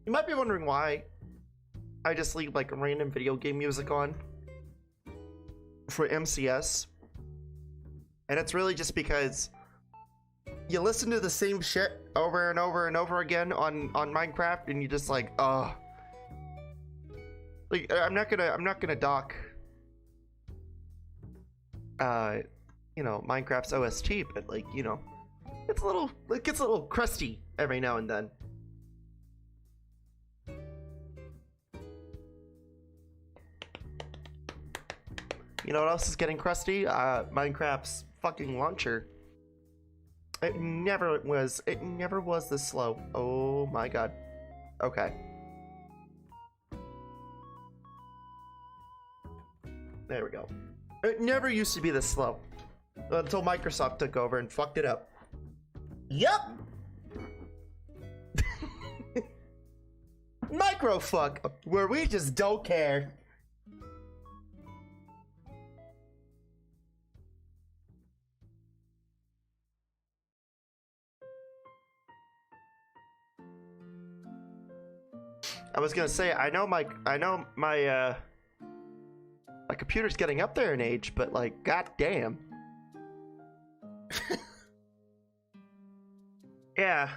You might be wondering why I just leave like random video game music on for MCS. And it's really just because you listen to the same shit over and over and over again on Minecraft, and you just like, like I'm not gonna dock you know, Minecraft's OST, but like, you know, it gets a little crusty every now and then. You know what else is getting crusty? Minecraft's fucking launcher. It never was this slow. Oh my god. Okay. There we go. It never used to be this slow. Until Microsoft took over and fucked it up. Yup! Microfuck! Where we just don't care. I was gonna say, I know my computer's getting up there in age, but like, goddamn. Yeah.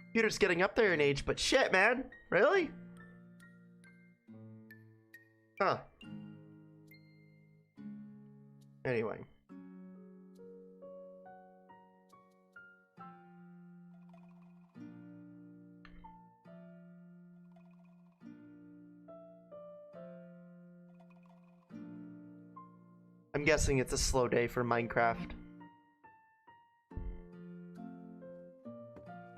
Computer's getting up there in age, but shit, man. Really? Huh. Anyway. I'm guessing it's a slow day for Minecraft.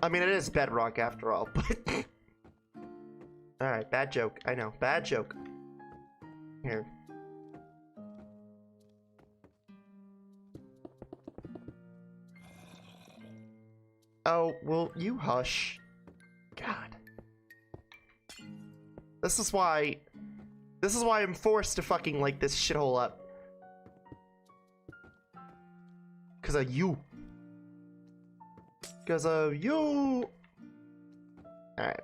I mean, it is Bedrock after all, but... Alright, bad joke. I know. Bad joke. Here. Oh, will you hush? God. This is why I'm forced to fucking light this shithole up. 'Cause of you. Because of you. Alright.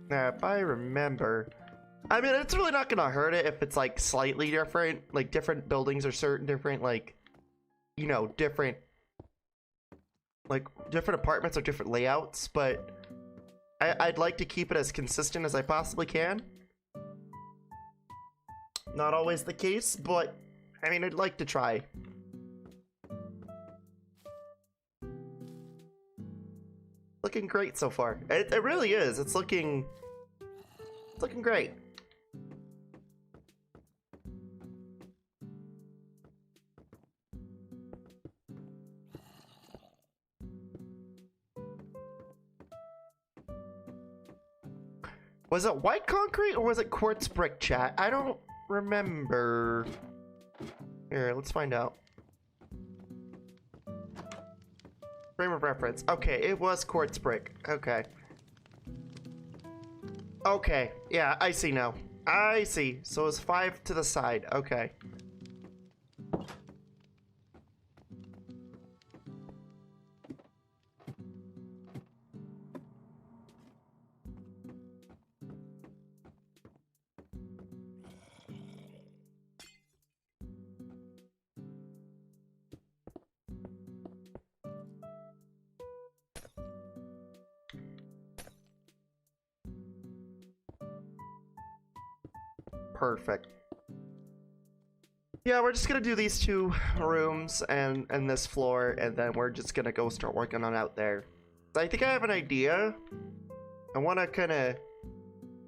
Now, if I remember... I mean, it's really not gonna hurt it if it's, like, slightly different. Like, different buildings are certain different, like... You know, different... Like, different apartments are different layouts, but... I'd like to keep it as consistent as I possibly can. Not always the case, but I mean, I'd like to try. Looking great so far. It really is. It's looking great. Was it white concrete or was it quartz brick, chat? I don't remember. Here, let's find out. Frame of reference. Okay, it was quartz brick. Okay. Okay, yeah, I see now. I see. So it's 5 to the side. Okay. Perfect. Yeah, we're just gonna do these 2 rooms and this floor, and then we're just gonna go start working on out there. I think I have an idea. I want to kind of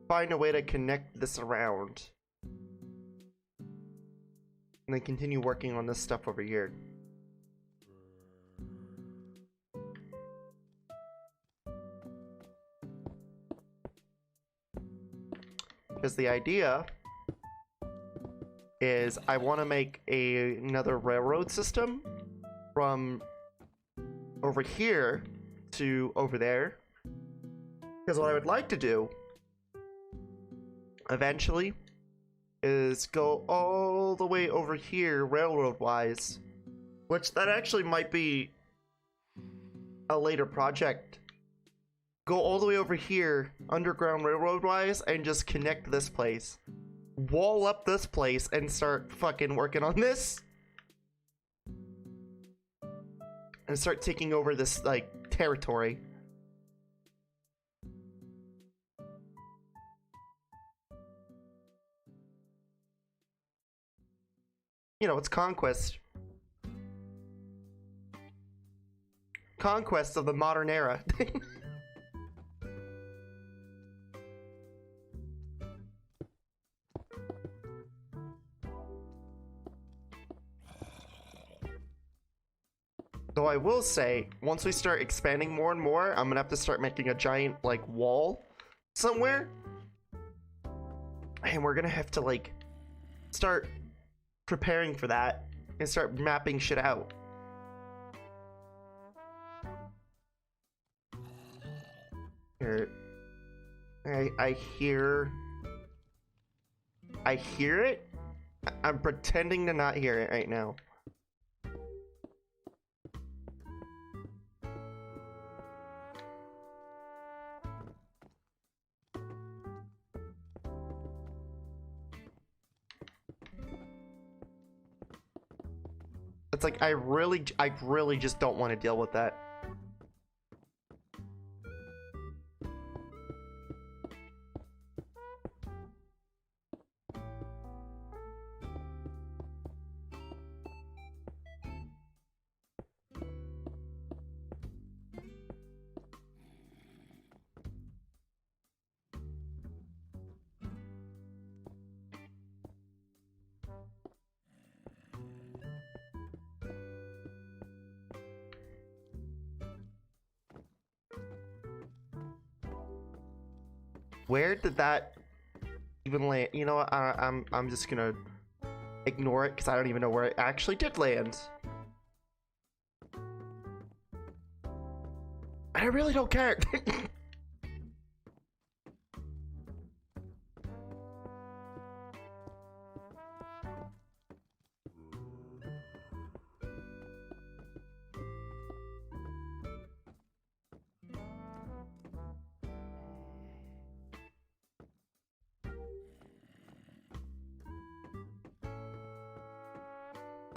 find a way to connect this around, and then continue working on this stuff over here. Because the idea is I want to make another railroad system from over here to over there. Because what I would like to do eventually is go all the way over here railroad wise Which that actually might be a later project. Go all the way over here, underground railroad wise, and just connect this place. Wall up this place and start fucking working on this. And start taking over this, like, territory. You know, it's conquest. Conquest of the modern era. Though I will say, once we start expanding more and more, I'm gonna have to start making a giant, like, wall somewhere. And we're gonna have to, like, start preparing for that and start mapping shit out. Here. I hear it. I'm pretending to not hear it right now. It's like I really just don't want to deal with that. Where did that even land? You know what? I'm just gonna ignore it because I don't even know where it actually did land. I really don't care.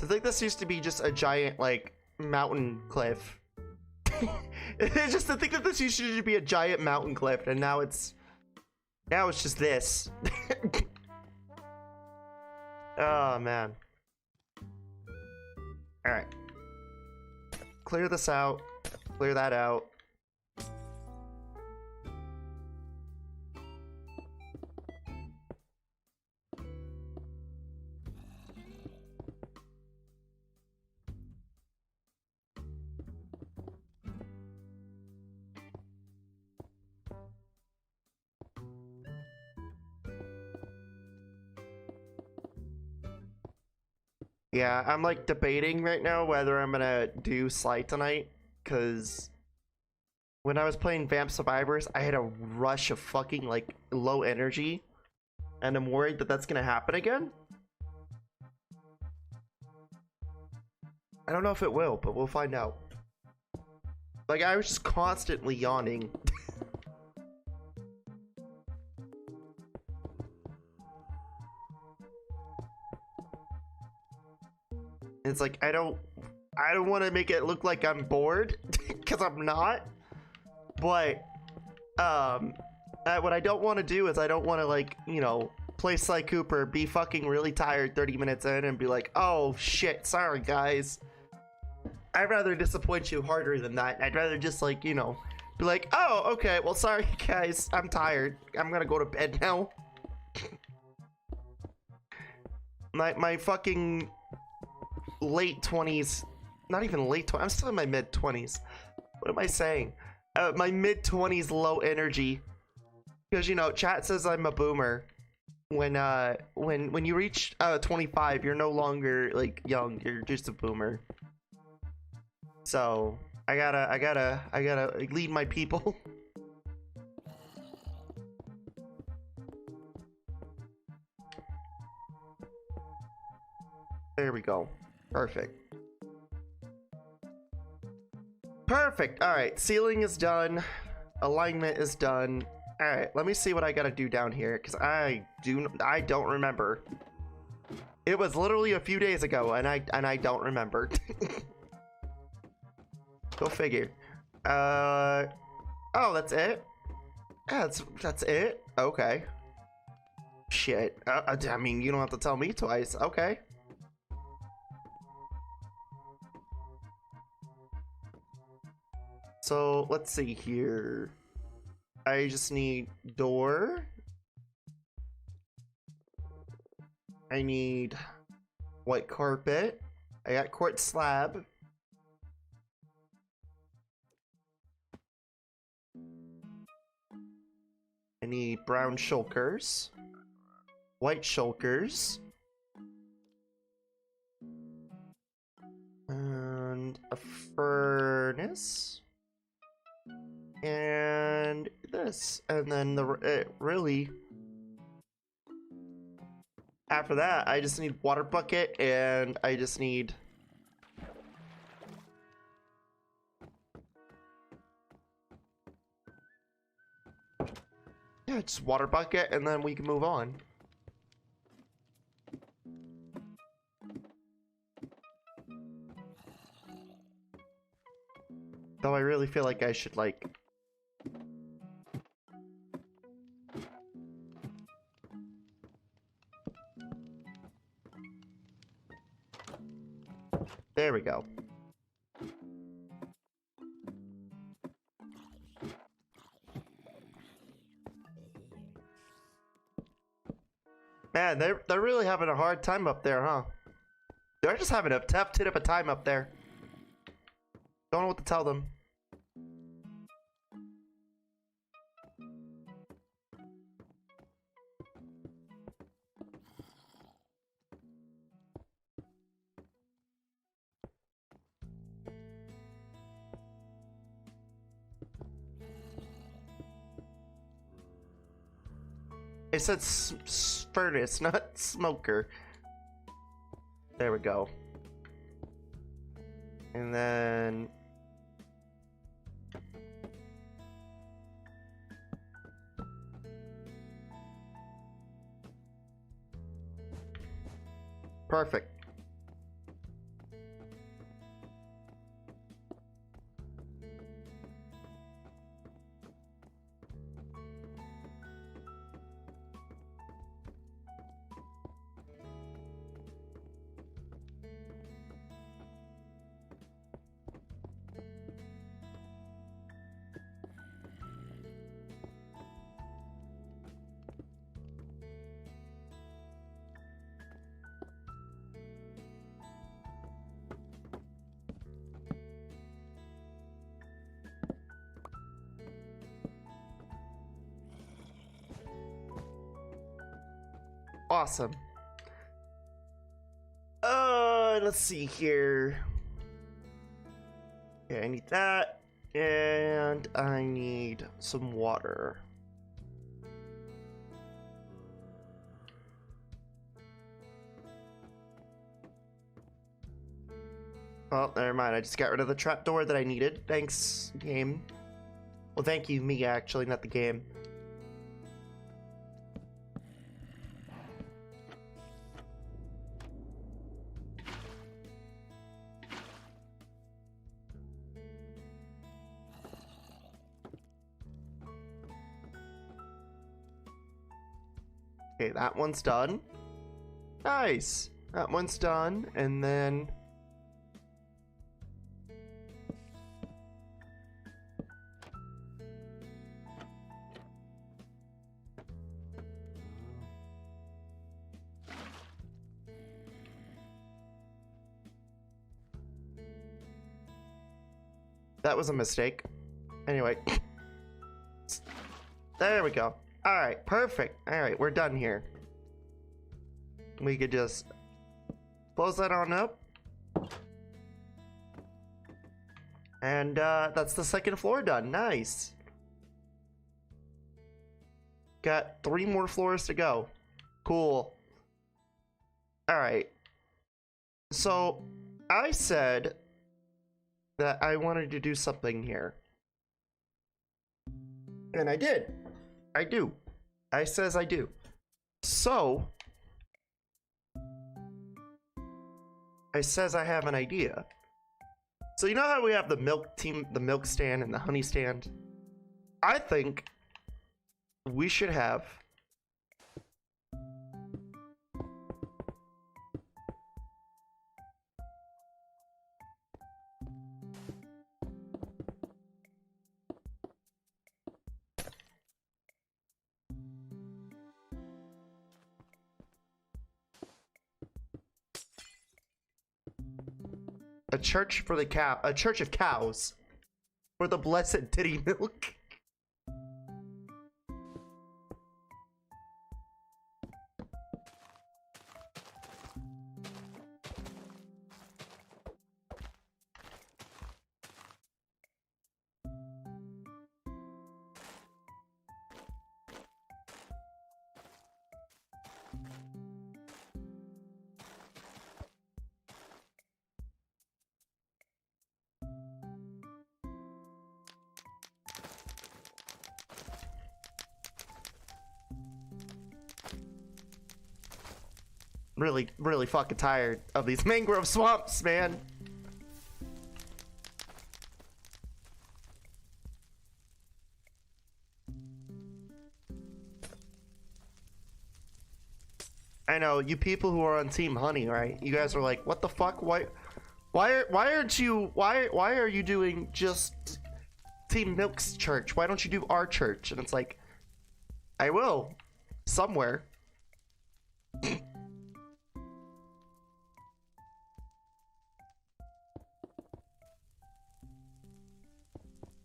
I think this used to be just a giant, like, mountain cliff. It's just to think that this used to be a giant mountain cliff, and now it's just this. Oh man. All right. Clear this out. Clear that out. Yeah, I'm like debating right now whether I'm gonna do Slide tonight, because when I was playing Vamp Survivors, I had a rush of fucking like low energy, and I'm worried that that's gonna happen again. I don't know if it will, but we'll find out. Like, I was just constantly yawning. It's like I don't want to make it look like I'm bored because I'm not. But what I don't want to do is I don't want to, like, you know, play Sly Cooper, be fucking really tired 30 minutes in and be like, oh shit, sorry guys. I'd rather disappoint you harder than that. I'd rather just, like, you know, be like, oh okay, well sorry guys, I'm tired, I'm gonna go to bed now. my fucking late 20s, not even late 20s, I'm still in my mid 20s. What am I saying? My mid 20s low energy, because, you know, chat says I'm a boomer. When you reach 25, you're no longer like young, you're just a boomer. So I gotta lead my people. There we go. Perfect. Perfect. All right, ceiling is done. Alignment is done. All right, let me see what I gotta do down here, because I don't remember. It was literally a few days ago, and I don't remember. Go figure. Oh, that's it? Yeah, that's it? Okay. Shit. I mean, you don't have to tell me twice. Okay. So, let's see here. I just need door. I need white carpet. I got quartz slab. I need brown shulkers. White shulkers. And a furnace. And this. And then really... After that, I just need water bucket, and I just need... Yeah, just water bucket, and then we can move on. Though I really feel like I should, like... There we go. Man, they're really having a hard time up there, huh? They're just having a tough tit of a time up there. Don't know what to tell them. It said furnace, not smoker. There we go. And then... Perfect. Awesome. Let's see here. Okay, I need that. And I need some water. Oh, never mind. I just got rid of the trapdoor that I needed. Thanks, game. Well, thank you, me, actually, not the game. Okay, that one's done. Nice. That one's done, and then... That was a mistake. Anyway. There we go. Alright, perfect. Alright, we're done here. We could just close that on up. And that's the second floor done. Nice. Got 3 more floors to go. Cool. Alright. So, I said that I wanted to do something here. And I did. I do. I says I do. So, I says I have an idea. So you know how we have the milk team, the milk stand and the honey stand? I think we should have a church for the cow, a church of cows for the blessed titty milk. Really fucking tired of these mangrove swamps, man. I know, you people who are on Team Honey, right? You guys are like, what the fuck? Why aren't you, why are you doing just Team Milk's church? Why don't you do our church? And it's like, I will, somewhere.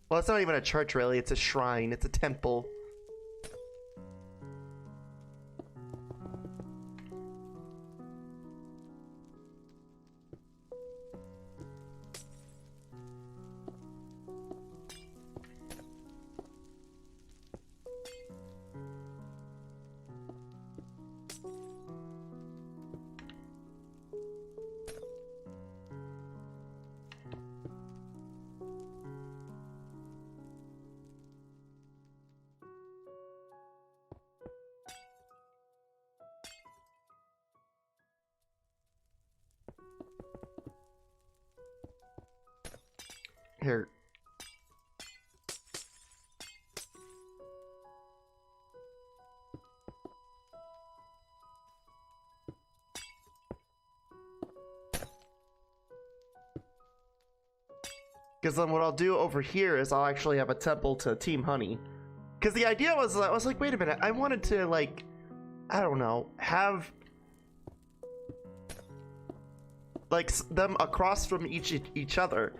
Well, it's not even a church, really. It's a shrine. It's a temple. Here. Because then what I'll do over here is I'll actually have a temple to Team Honey. Because the idea was, I was like, wait a minute, I wanted to, like, I don't know, have like them across from each other.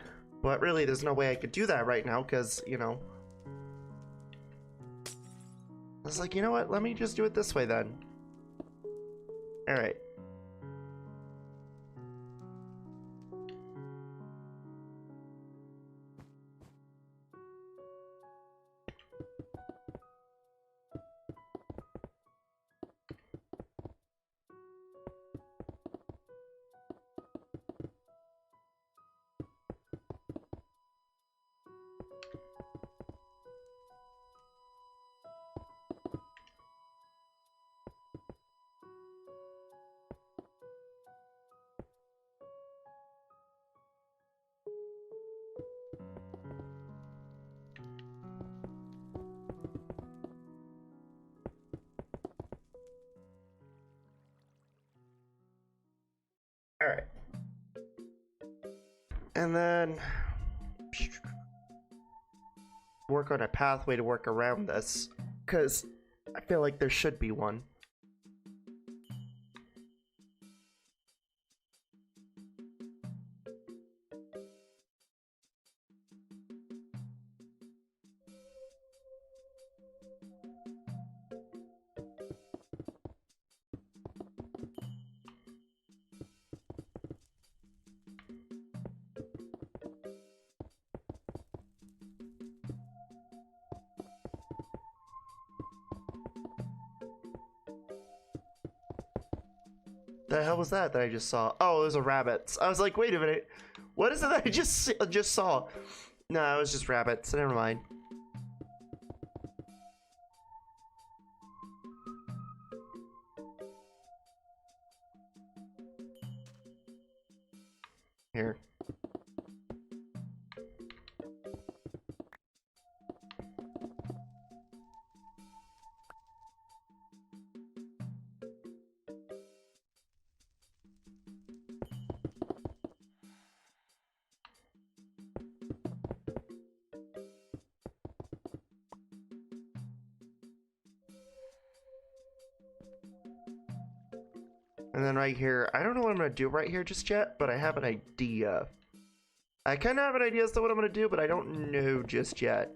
But really, there's no way I could do that right now because, you know, I was like, you know what? Let me just do it this way then. All right. All right. And then work on a pathway to work around this, because I feel like there should be one. The hell was that I just saw? Oh, those are rabbits. I was like, wait a minute. What is it that I just saw? No, it was just rabbits. Never mind. Here. And then right here, I don't know what I'm gonna do right here just yet, but I have an idea. I kind of have an idea as to what I'm gonna do, but I don't know just yet.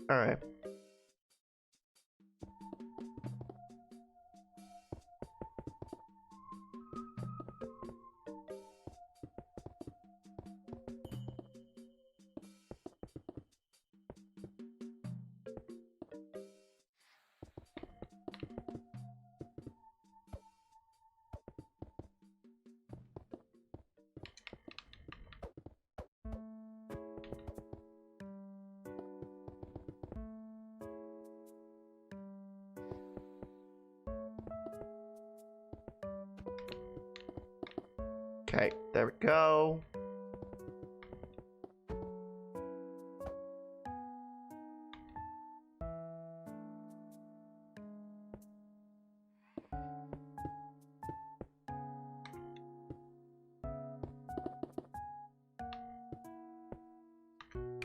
All right. Okay, there we go.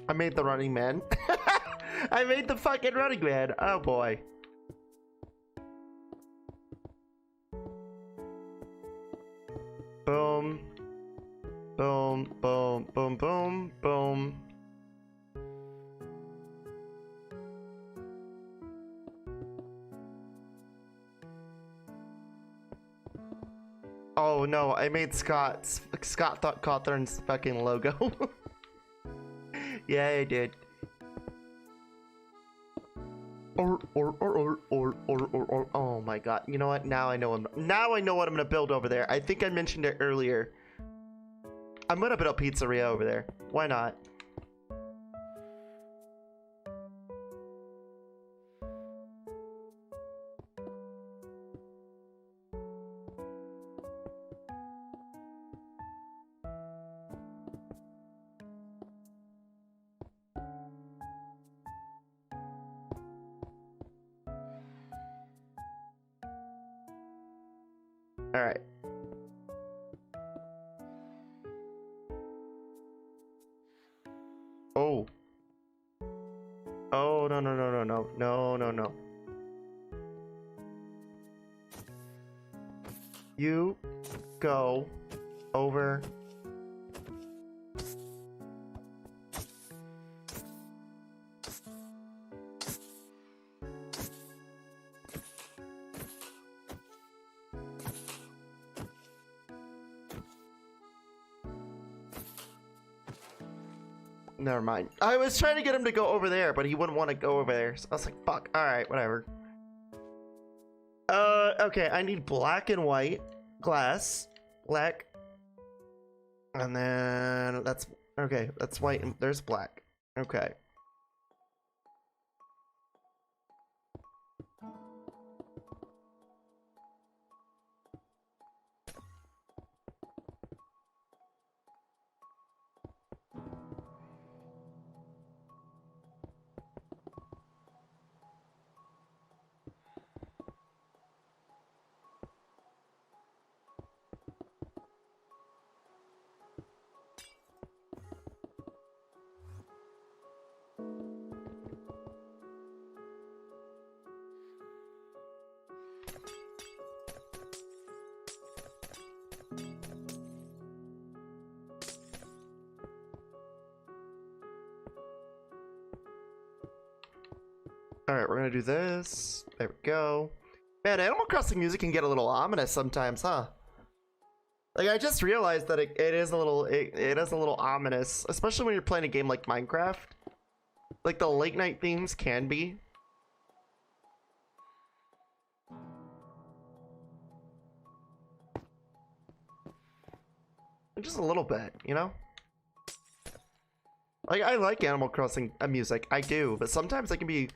I made the running man. I made the fucking running man. Oh boy. Boom. Boom, boom, boom, boom, boom. Oh no, I made Scott Cawthorn's fucking logo. Yeah, I did. Oh my god. You know what? Now I know what I'm gonna build over there. I think I mentioned it earlier. I'm gonna build a pizzeria over there. Why not? All right. Oh. Oh, no, no, no, no, no. No, no, no. You go over. Never mind. I was trying to get him to go over there, but he wouldn't want to go over there. So I was like, fuck. All right, whatever. Okay. I need black and white glass. Black. And then that's okay. That's white and there's black. Okay. Alright, we're gonna do this. There we go. Man, Animal Crossing music can get a little ominous sometimes, huh? Like, I just realized that it is a little it is a little ominous, especially when you're playing a game like Minecraft. Like, the late night themes can be. Just a little bit, you know? Like, I like Animal Crossing music, I do, but sometimes it can be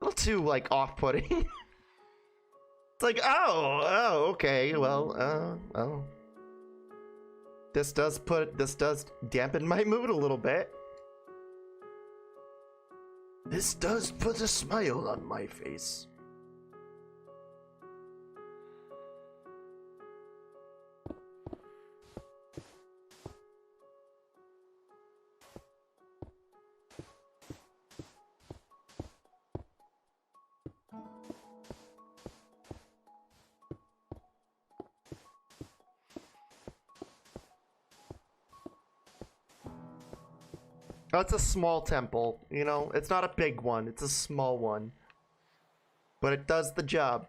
a little too, like, off-putting. It's like, oh, okay, well, oh. This does dampen my mood a little bit. This does put a smile on my face. Oh, it's a small temple, you know? It's not a big one, it's a small one. But it does the job.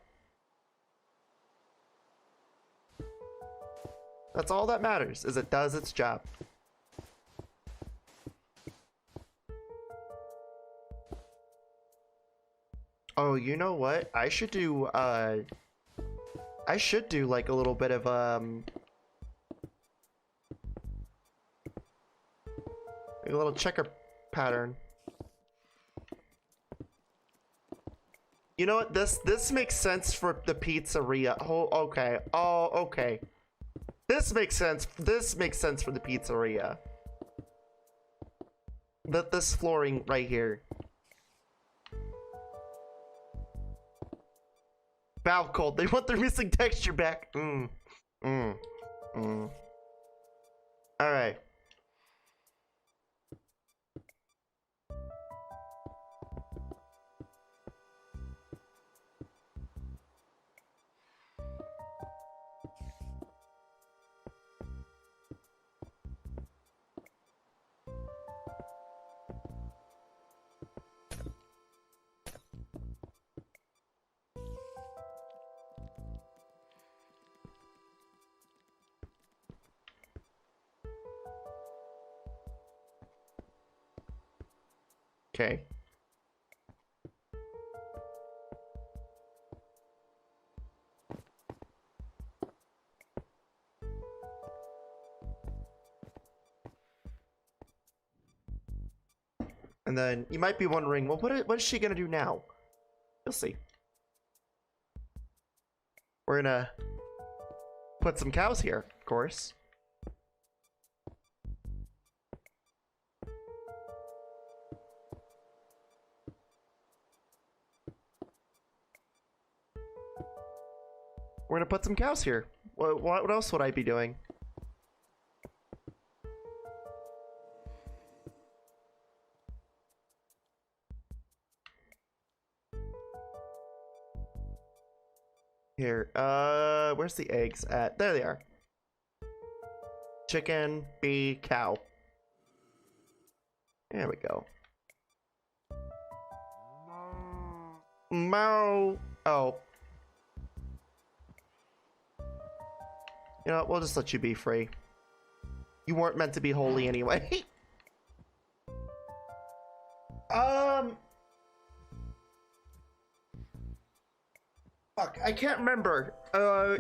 That's all that matters, is it does its job. Oh, you know what? I should do like a little bit of a little checker pattern. You know what? This makes sense for the pizzeria. Oh, okay. Oh, okay. This makes sense. This makes sense for the pizzeria. This flooring right here. Bow cold. They want their missing texture back. All right. Okay. And then you might be wondering, well, what is she gonna do now? You'll see. We're gonna put some cows here, of course. We're gonna put some cows here. What else would I be doing? Here, where's the eggs at? There they are. Chicken, bee, cow. There we go. Moo. Oh. You know what, we'll just let you be free. You weren't meant to be holy anyway. Fuck, I can't remember. I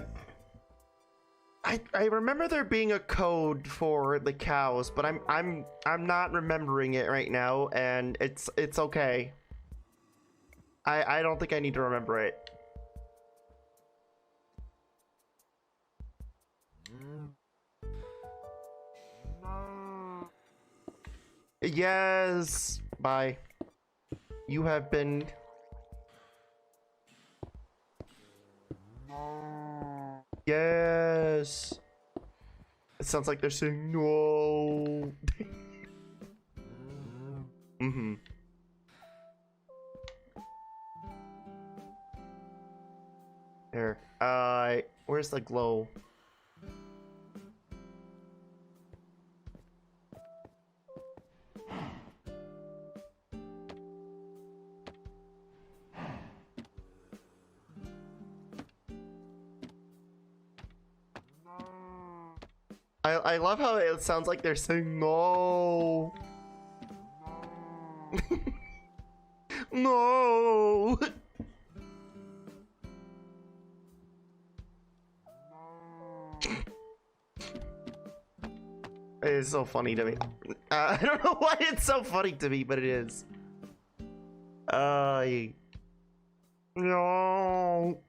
remember there being a code for the cows, but I'm not remembering it right now, and it's okay. I don't think I need to remember it. Yes. Bye. You have been. Yes. It sounds like they're saying no. Mm-hmm. There. Where's the glow? I love how it sounds like they're saying no. No. It is so funny to me. I don't know why it's so funny to me, but it is. No.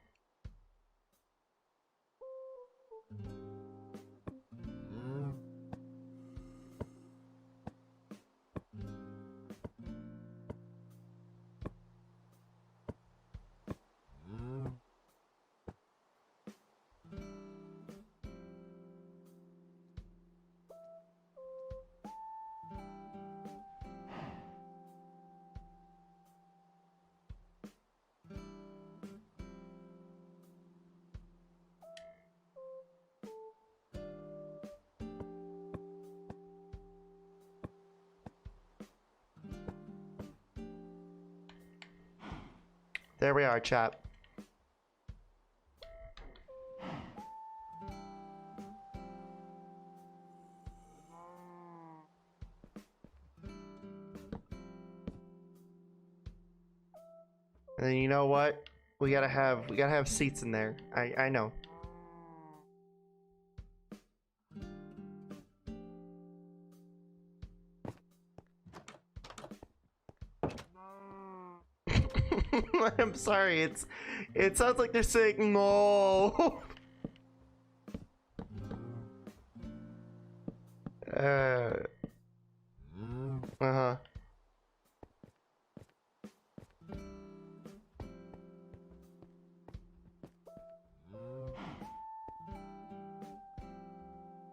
There we are, chat. And you know what? We gotta have seats in there. I know. I'm sorry. It sounds like they're saying no. Uh-huh.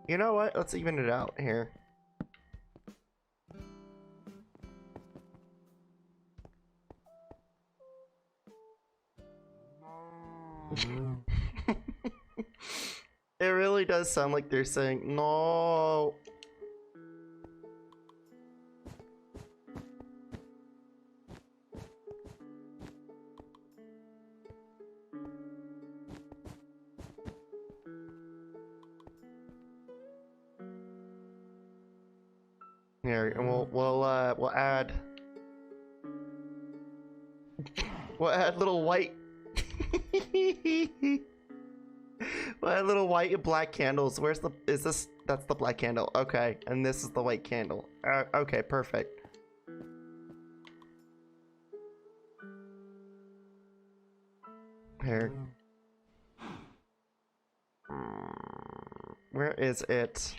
You know what? Let's even it out here. It really does sound like they're saying no. Here, and we'll add little white we'll add little white and black candles. Where's the that's the black candle. Okay, and this is the white candle. Okay, perfect. Here. Where is it?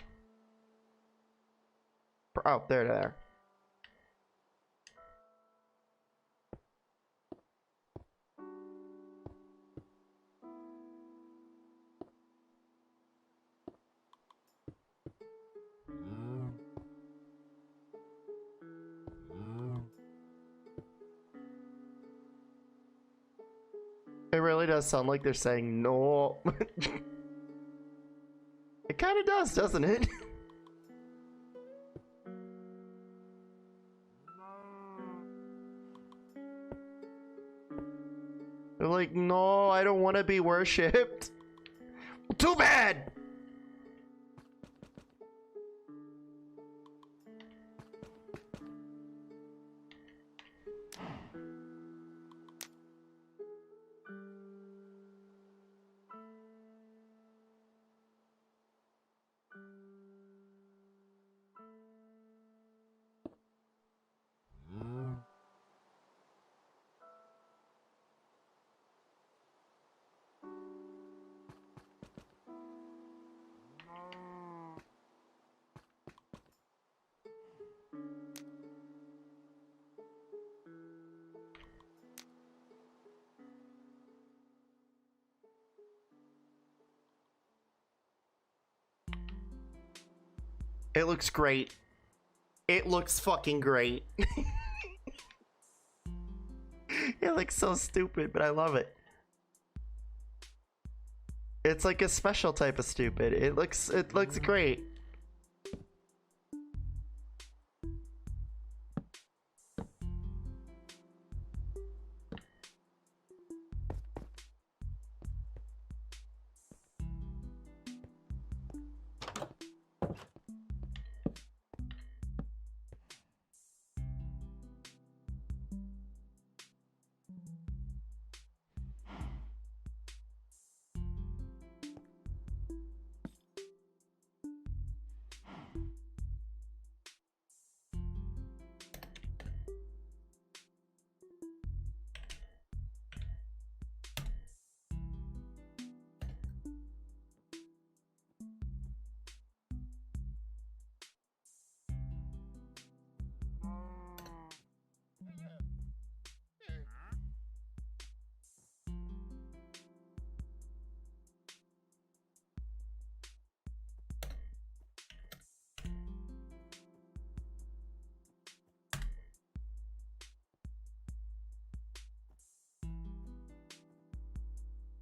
Oh, there. It really does sound like they're saying no. It kind of does, doesn't it? They're like, no, I don't want to be worshipped. Too bad! It looks great. It looks fucking great. It looks so stupid, but I love it. It's like a special type of stupid. It looks great.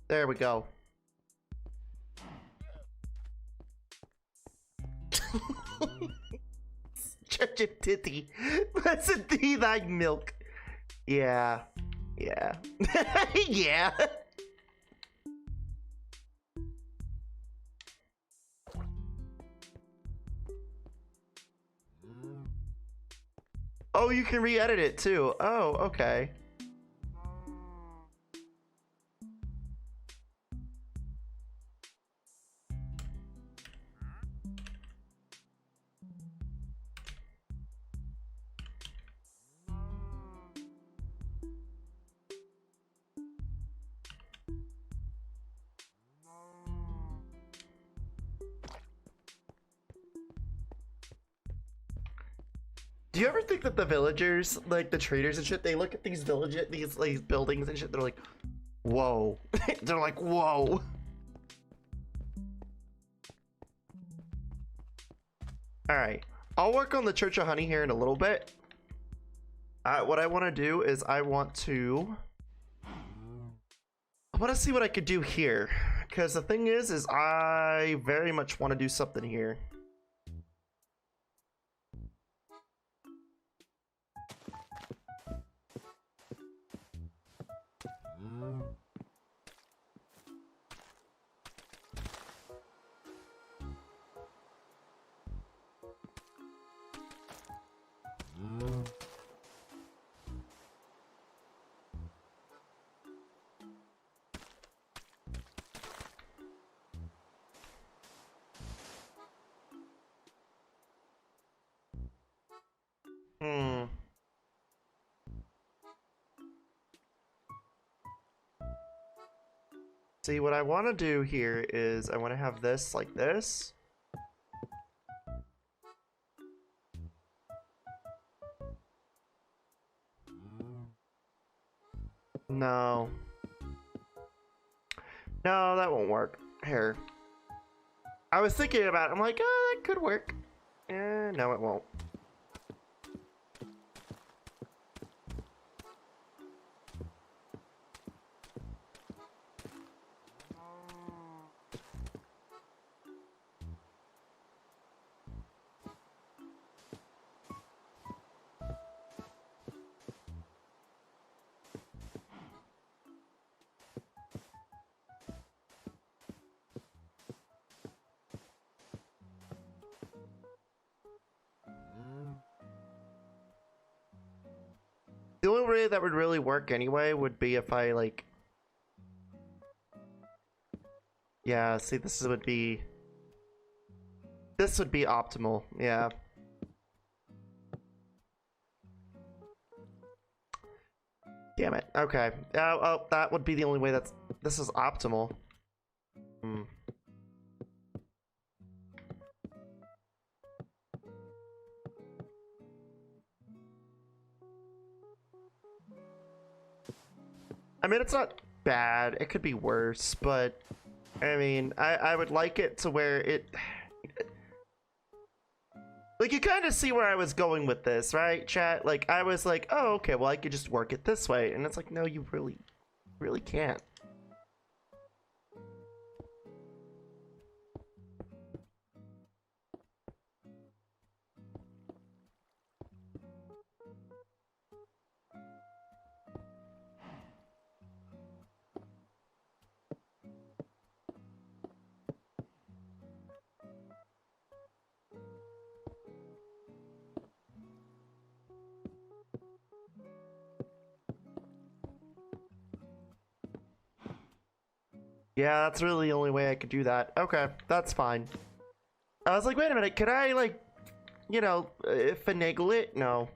There we go. Such a titty. Listen to thy milk. Yeah. Yeah. Yeah. Oh, you can re-edit it too. Oh, okay. Do you ever think that the villagers, like the traders and shit, they look at these these like buildings and shit, they're like, whoa. They're like, whoa. Alright. I'll work on the Church of Honey here in a little bit. What I want to do is I want to see what I could do here. Because the thing is I very much want to do something here. See, what I want to do here is I want to have this like this. No. No, that won't work. Here. I was thinking about it. I'm like, oh, that could work. No, it won't. The only way that would really work anyway would be if I like... Yeah, see, this would be optimal, yeah. Damn it, okay. Oh, that would be the only way this is optimal. I mean, it's not bad. It could be worse, but I mean, I would like it to where it... Like, you kind of see where I was going with this, right, chat? Like, I was like, oh, okay, well, I could just work it this way. And it's like, no, you really can't. Yeah, that's really the only way I could do that. Okay, that's fine. I was like, wait a minute, could I, like, you know, finagle it? No.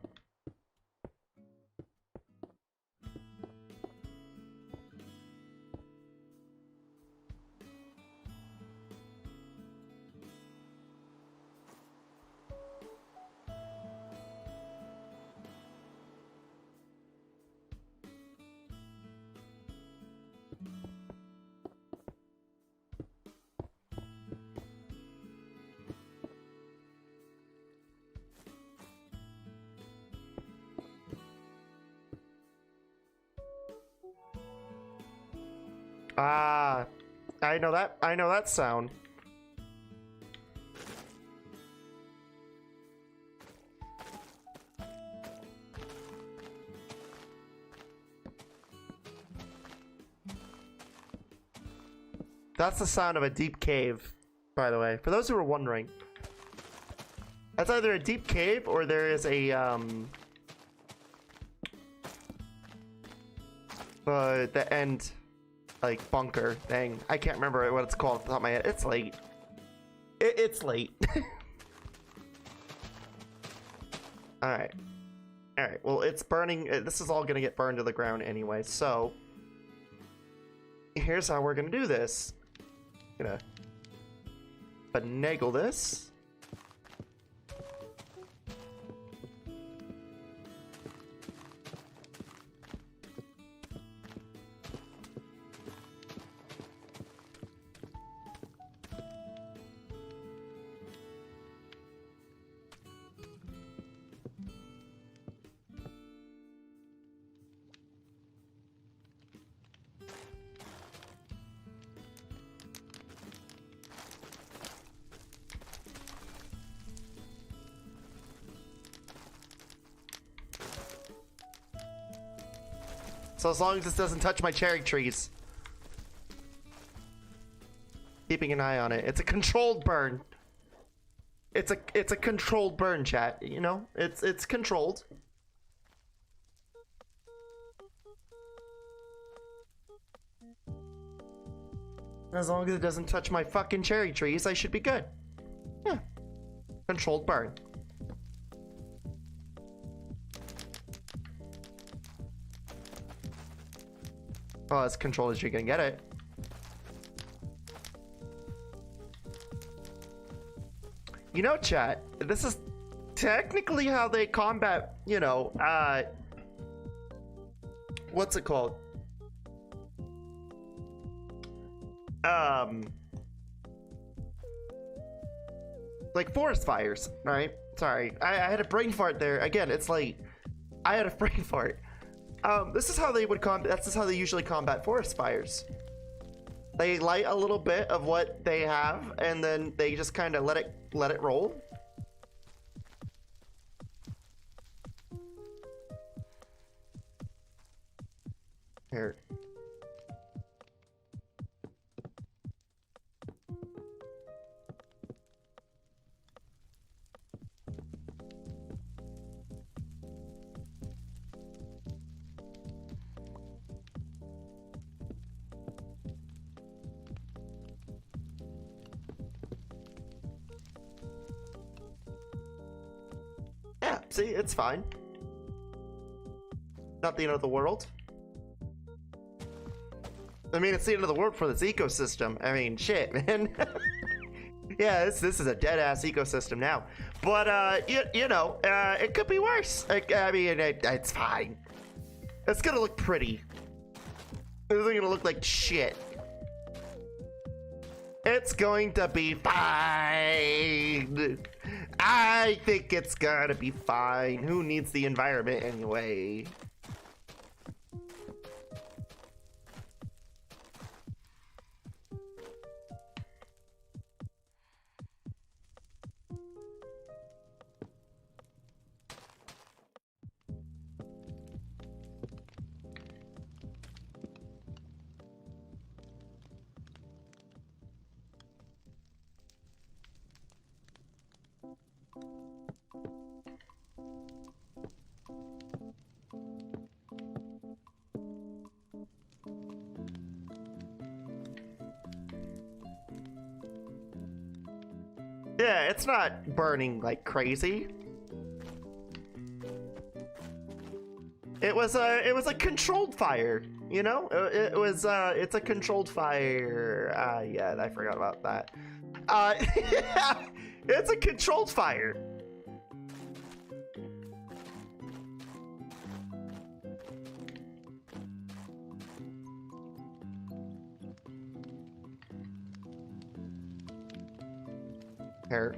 Ah, I know that sound. That's the sound of a deep cave, by the way. For those who are wondering. That's either a deep cave or there is a, the end, like, bunker thing. I can't remember what it's called off the top of my head. It's late. It's late. Alright. Alright, well, it's burning. This is all gonna get burned to the ground anyway, so here's how we're gonna do this. Gonna finagle this. So as long as this doesn't touch my cherry trees. Keeping an eye on it. It's a controlled burn. It's a controlled burn, chat. You know? It's controlled. As long as it doesn't touch my fucking cherry trees, I should be good. Yeah. Controlled burn. Oh, as controlled as you can get it. You know, chat, this is technically how they combat, you know, what's it called? Like forest fires, right? Sorry, I had a brain fart there. Again, it's late. I had a brain fart. This is how they would this is how they usually combat forest fires. They light a little bit of what they have, and then they just kind of let it roll. Here. Yeah, see, it's fine. Not the end of the world. I mean, it's the end of the world for this ecosystem. I mean, shit, man. Yeah, this is a dead-ass ecosystem now. But, you know, it could be worse. I mean, it's fine. It's gonna look pretty. It isn't gonna look like shit. It's going to be fine. I think it's gonna be fine. Who needs the environment anyway? Yeah, it's not burning like crazy. It was a controlled fire, you know? It's a controlled fire. Yeah, I forgot about that. It's a controlled fire. Here.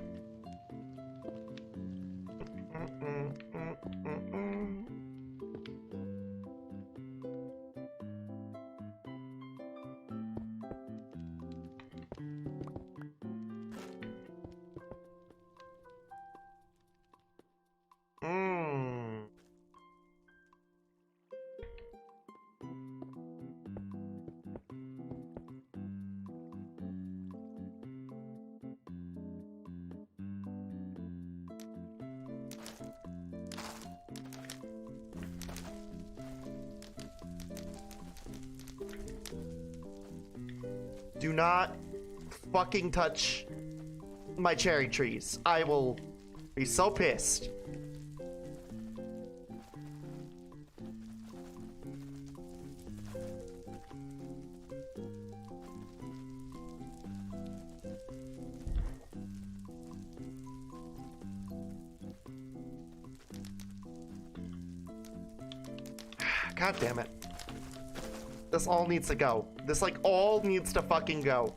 Do not fucking touch my cherry trees. I will be so pissed. God damn it. This all needs to go. This, like, all needs to fucking go.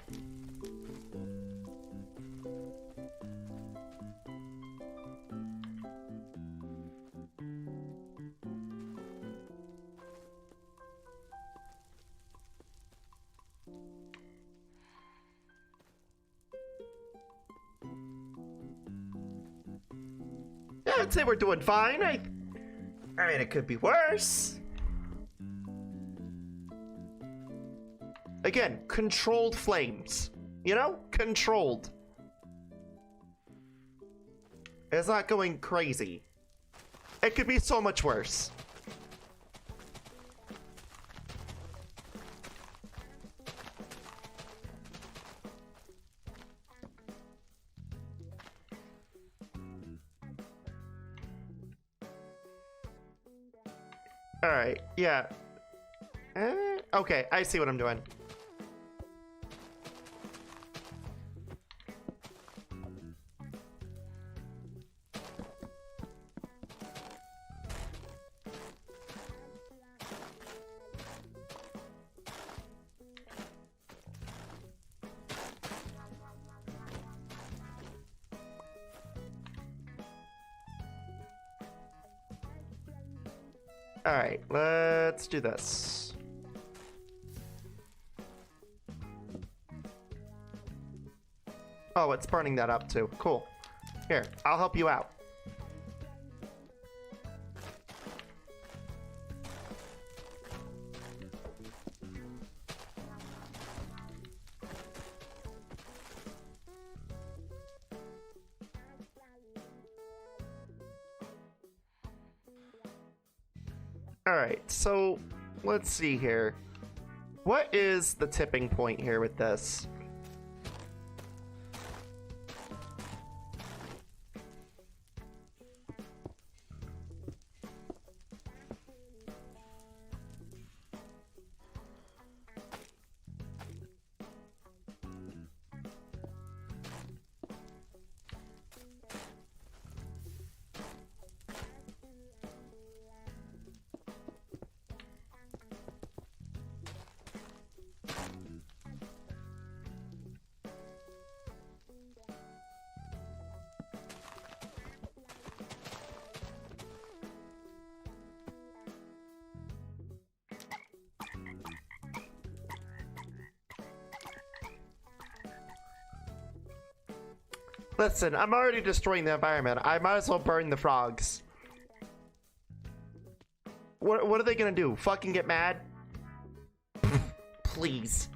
Yeah, I'd say we're doing fine. I mean, it could be worse. Again, controlled flames. You know? Controlled. It's not going crazy. It could be so much worse. Alright, yeah. Okay, I see what I'm doing. Alright, let's do this. Oh, it's burning that up too. Cool. Here, I'll help you out. Alright, so let's see here. What is the tipping point here with this? Listen, I'm already destroying the environment. I might as well burn the frogs. What are they gonna do? Fucking get mad? Please.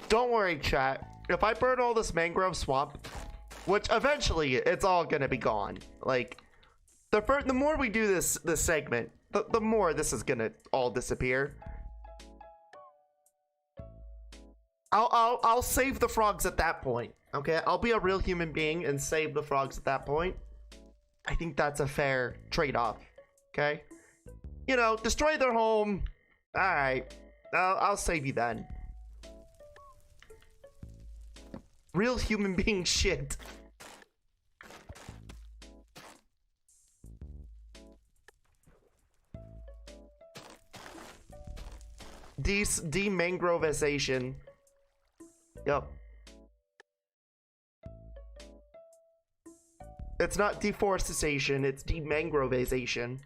Don't worry, chat. If I burn all this mangrove swamp, which eventually it's all gonna be gone. Like, the more we do this segment, the more this is gonna all disappear. I'll save the frogs at that point. Okay, I'll be a real human being and save the frogs at that point. I think that's a fair trade-off. Okay, you know, destroy their home. All right, I'll save you then. Real human being shit. Demangrovisation. Yep. It's not deforestation, it's demangrovization.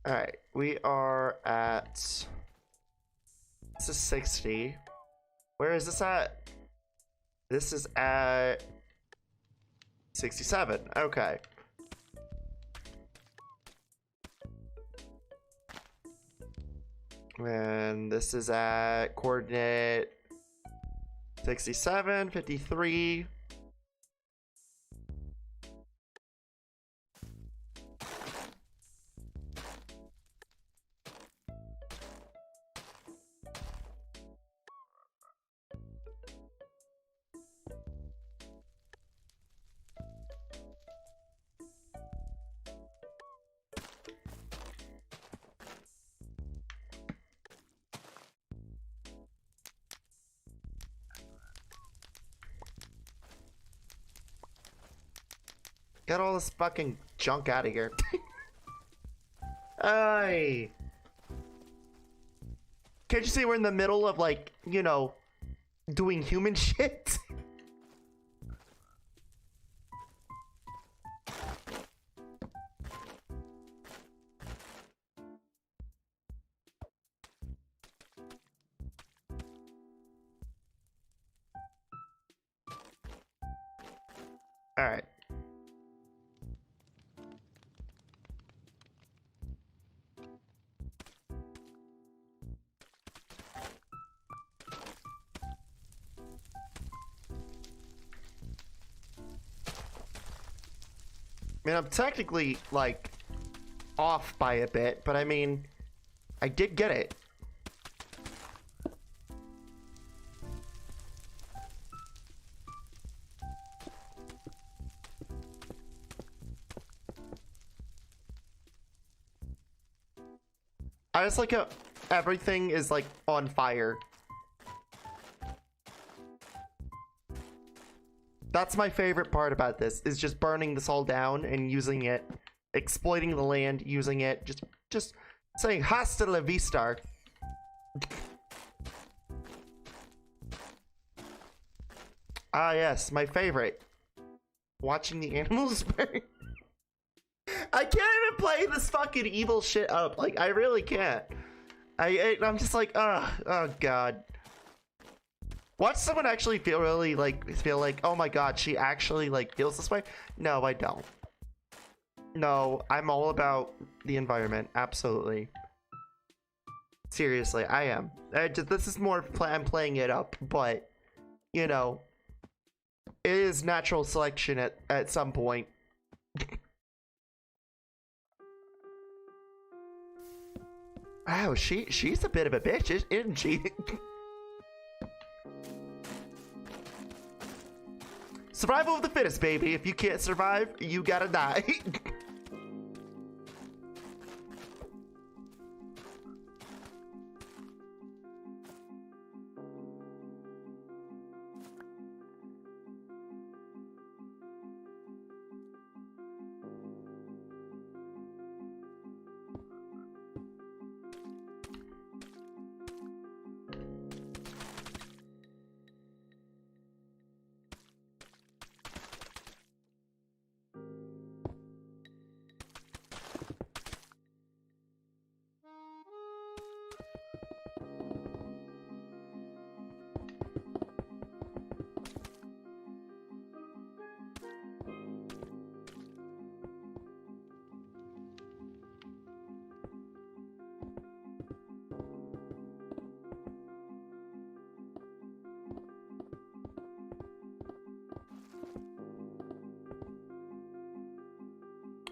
Alright, we are at... This is 60. Where is this at? This is at 67. Okay. And this is at coordinate 67, 53. Get all this fucking junk out of here. Hey. Can't you see we're in the middle of, like, you know, doing human shit? Alright. I mean, I'm technically, like, off by a bit, but I mean, I did get it. I just like how everything is, like, on fire. That's my favorite part about this, is just burning this all down and using it, exploiting the land, using it, just saying hasta la vista. Ah yes, my favorite. Watching the animals burn. I can't even play this fucking evil shit up, like, I really can't. I'm just like, oh god. Watch someone actually feel like, oh my god, she actually, like, feels this way? No, I don't. No, I'm all about the environment, absolutely. Seriously, I am. This is more, I'm playing it up, but, you know, it is natural selection at some point. Oh, she's a bit of a bitch, isn't she? Survival of the fittest, baby. If you can't survive, you gotta die.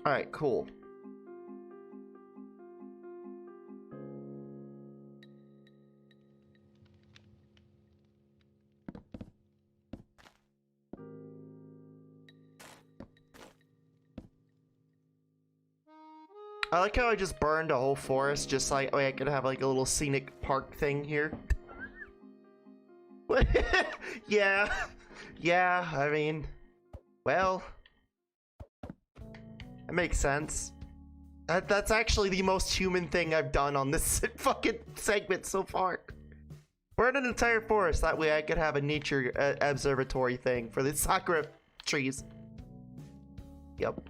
Alright, cool. I like how I just burned a whole forest just like, oh yeah, I could have like a little scenic park thing here. Yeah. Yeah, I mean, well, it makes sense. That's actually the most human thing I've done on this fucking segment so far. We're in an entire forest, that way I could have a nature observatory thing for the Sakura trees. Yep.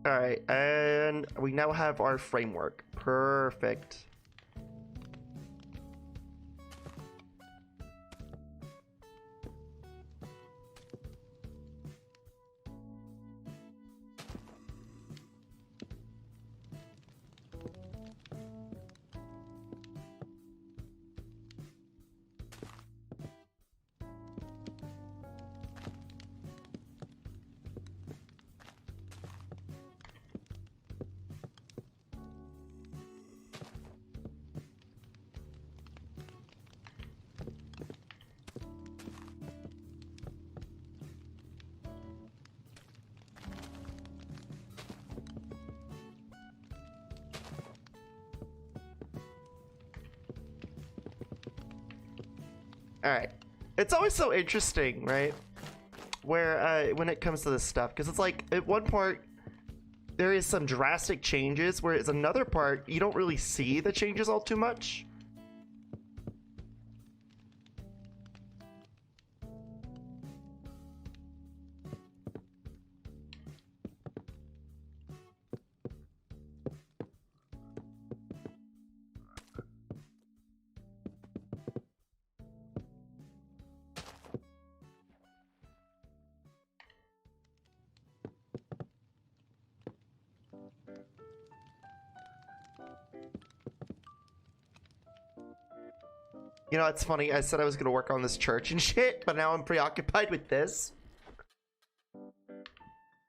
Alright, and we now have our framework. Perfect. Alright. It's always so interesting, right? Where, when it comes to this stuff, because it's like, at one part, there is some drastic changes, whereas another part, you don't really see the changes all too much. You know, it's funny, I said I was gonna work on this church and shit, but now I'm preoccupied with this.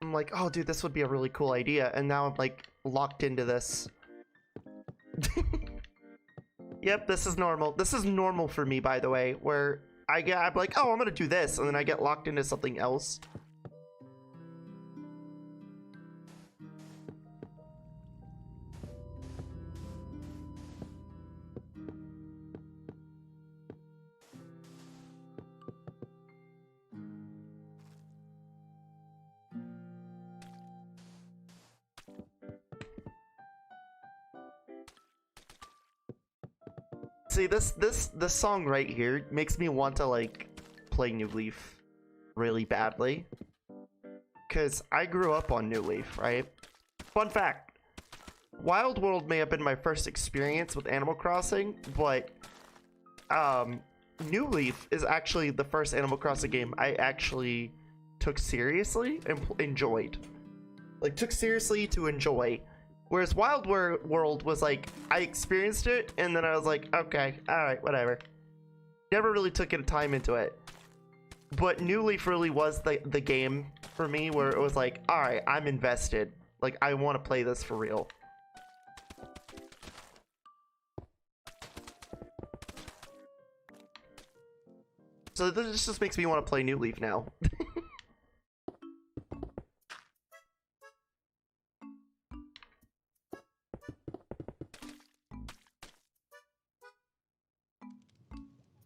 I'm like, oh dude, this would be a really cool idea, and now I'm like, locked into this. Yep, this is normal. This is normal for me, by the way, where I'm like, oh, I'm gonna do this, and then I get locked into something else. See, this song right here makes me want to like play New Leaf really badly, because I grew up on New Leaf, right? Fun fact, Wild World may have been my first experience with Animal Crossing, but New Leaf is actually the first Animal Crossing game I actually took seriously and enjoyed. Like, took seriously to enjoy. Whereas Wild World was like, I experienced it, and then I was like, okay, alright, whatever. Never really took any time into it. But New Leaf really was the game for me, where it was like, alright, I'm invested. Like, I want to play this for real. So this just makes me want to play New Leaf now.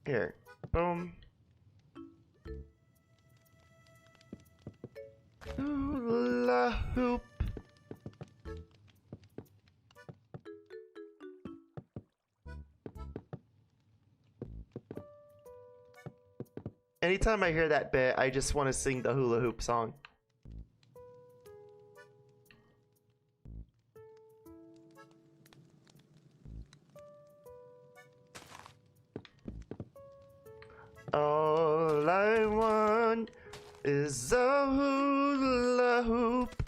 Here. Boom. Hula hoop. Anytime I hear that bit, I just want to sing the hula hoop song. All I want is a hula hoop.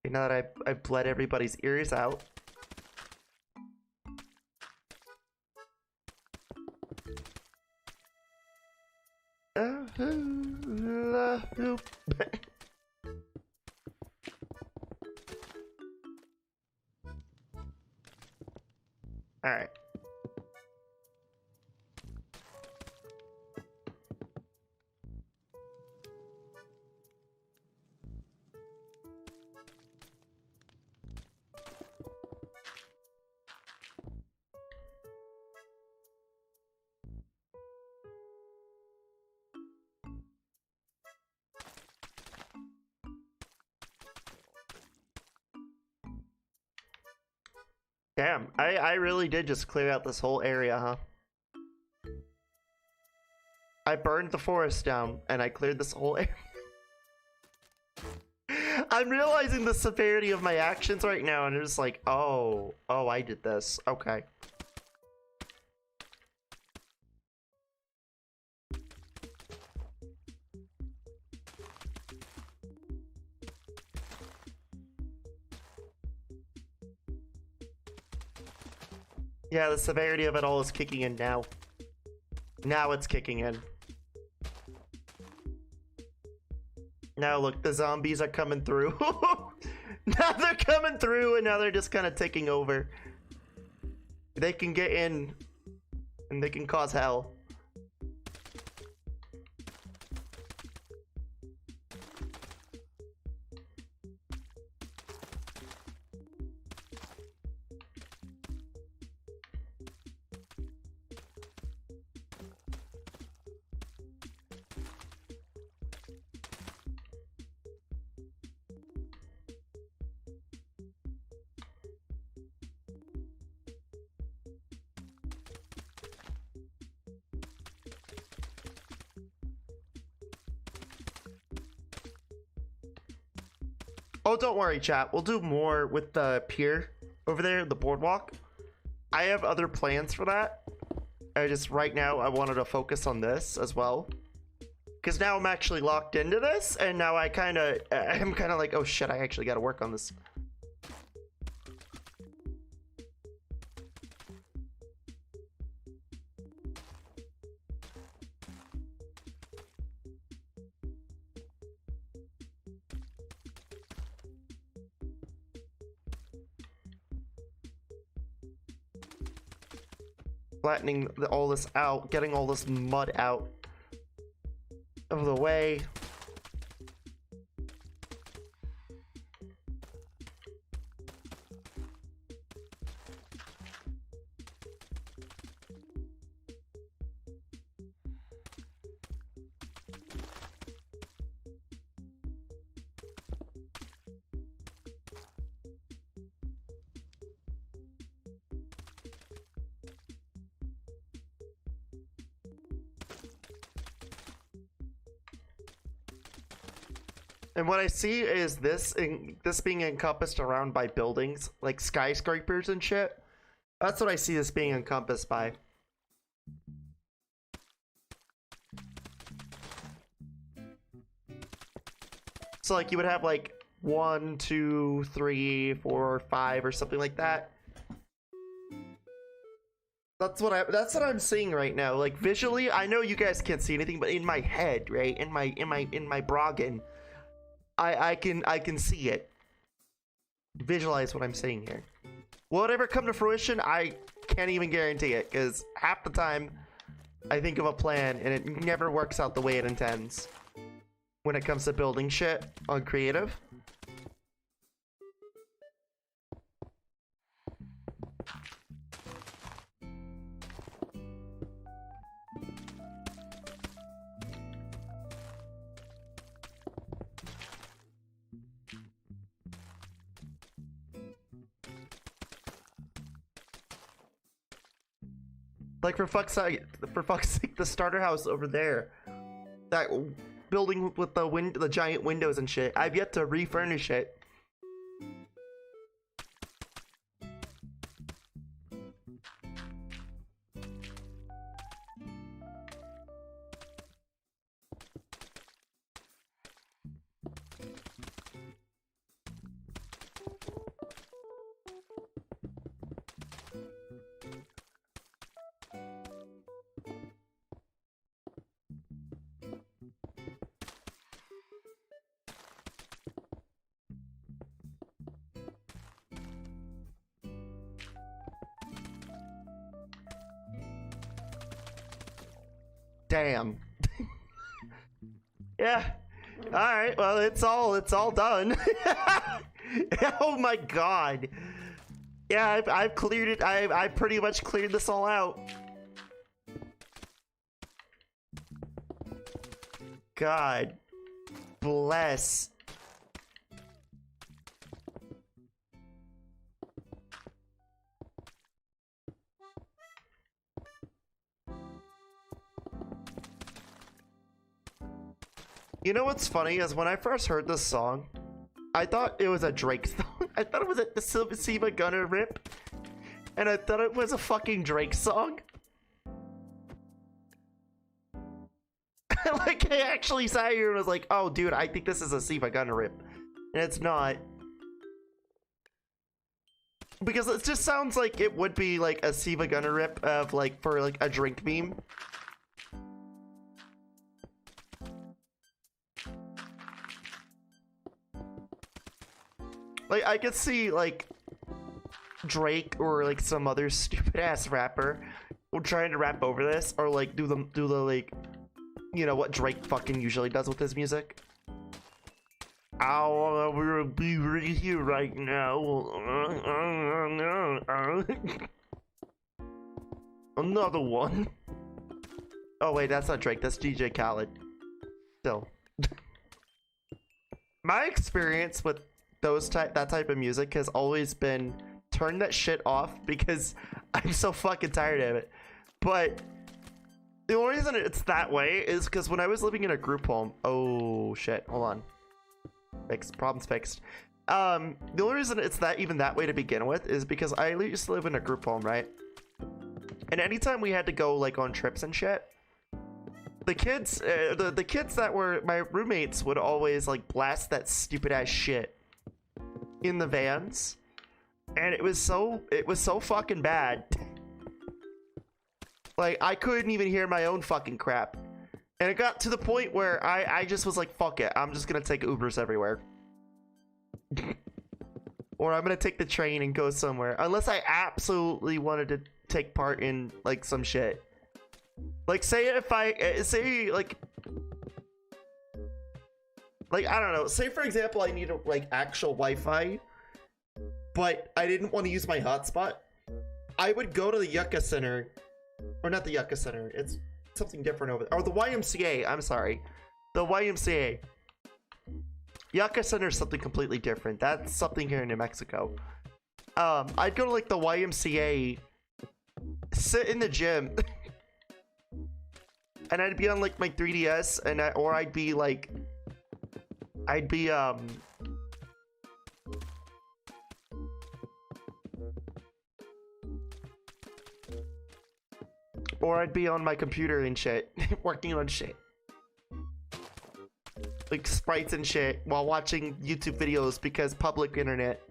Now that I've bled everybody's ears out. A hula hoop. Alright. Damn, I really did just clear out this whole area, huh? I burned the forest down, and I cleared this whole area. I'm realizing the severity of my actions right now, and it's like, oh, I did this. Okay. Yeah, the severity of it all is kicking in now. Now it's kicking in. Now look, the zombies are coming through. Now they're coming through, and now they're just kind of taking over. They can get in, and they can cause hell. Oh, don't worry, chat. We'll do more with the pier over there, the boardwalk. I have other plans for that. Right now, I wanted to focus on this as well. Because now I'm actually locked into this, and now I'm kind of like, oh shit, I actually got to work on this. Flattening all this out, getting all this mud out of the way. And what I see is this being encompassed around by buildings, like skyscrapers and shit. That's what I see this being encompassed by. So like you would have like 1, 2, 3, 4, 5 or something like that. That's what I'm seeing right now. Like visually, I know you guys can't see anything, but in my head, right? In my broggin, I can see it. Visualize what I'm saying here. Will it ever come to fruition? I can't even guarantee it, because half the time I think of a plan and it never works out the way it intends when it comes to building shit on creative. Like for fuck's sake, the starter house over there, that building with the giant windows and shit, I've yet to refurnish it. Damn. Yeah. Alright, well, it's all done. Oh my god. Yeah, I've cleared it. I pretty much cleared this all out. God bless. You know what's funny is when I first heard this song, I thought it was a Drake song. I thought it was a Siva Gunner rip. And I thought it was a fucking Drake song. Like, I actually sat here and was like, oh, dude, I think this is a Siva Gunner rip. And it's not. Because it just sounds like it would be like a Siva Gunner rip of like, for like a drink meme. Like, I could see like Drake or like some other stupid ass rapper trying to rap over this, or like do the like, you know what Drake fucking usually does with his music. I wanna be right here right now. Another one. Oh wait, that's not Drake. That's DJ Khaled. Still, my experience with that type of music has always been turn that shit off because I'm so fucking tired of it. But the only reason it's that way is because when I was living in a group home, oh shit, hold on, fixed, problems fixed. The only reason it's even that way to begin with is because I used to live in a group home, right? And anytime we had to go like on trips and shit, the kids, the kids that were my roommates would always like blast that stupid ass shit in the vans, and it was so fucking bad. Like, I couldn't even hear my own fucking crap, and it got to the point where I just was like, fuck it, I'm just gonna take Ubers everywhere. Or I'm gonna take the train and go somewhere, unless I absolutely wanted to take part in like some shit. Like, say if I say like I don't know, say for example I need like actual Wi-Fi, but I didn't want to use my hotspot, I would go to the Yucca Center, or not the Yucca Center, it's something different over there, or the YMCA, I'm sorry, the YMCA. Yucca Center is something completely different. That's something here in New Mexico. I'd go to like the YMCA, sit in the gym, and I'd be on like my 3DS, and I'd be on my computer and shit, working on shit, like sprites and shit, while watching YouTube videos because public internet.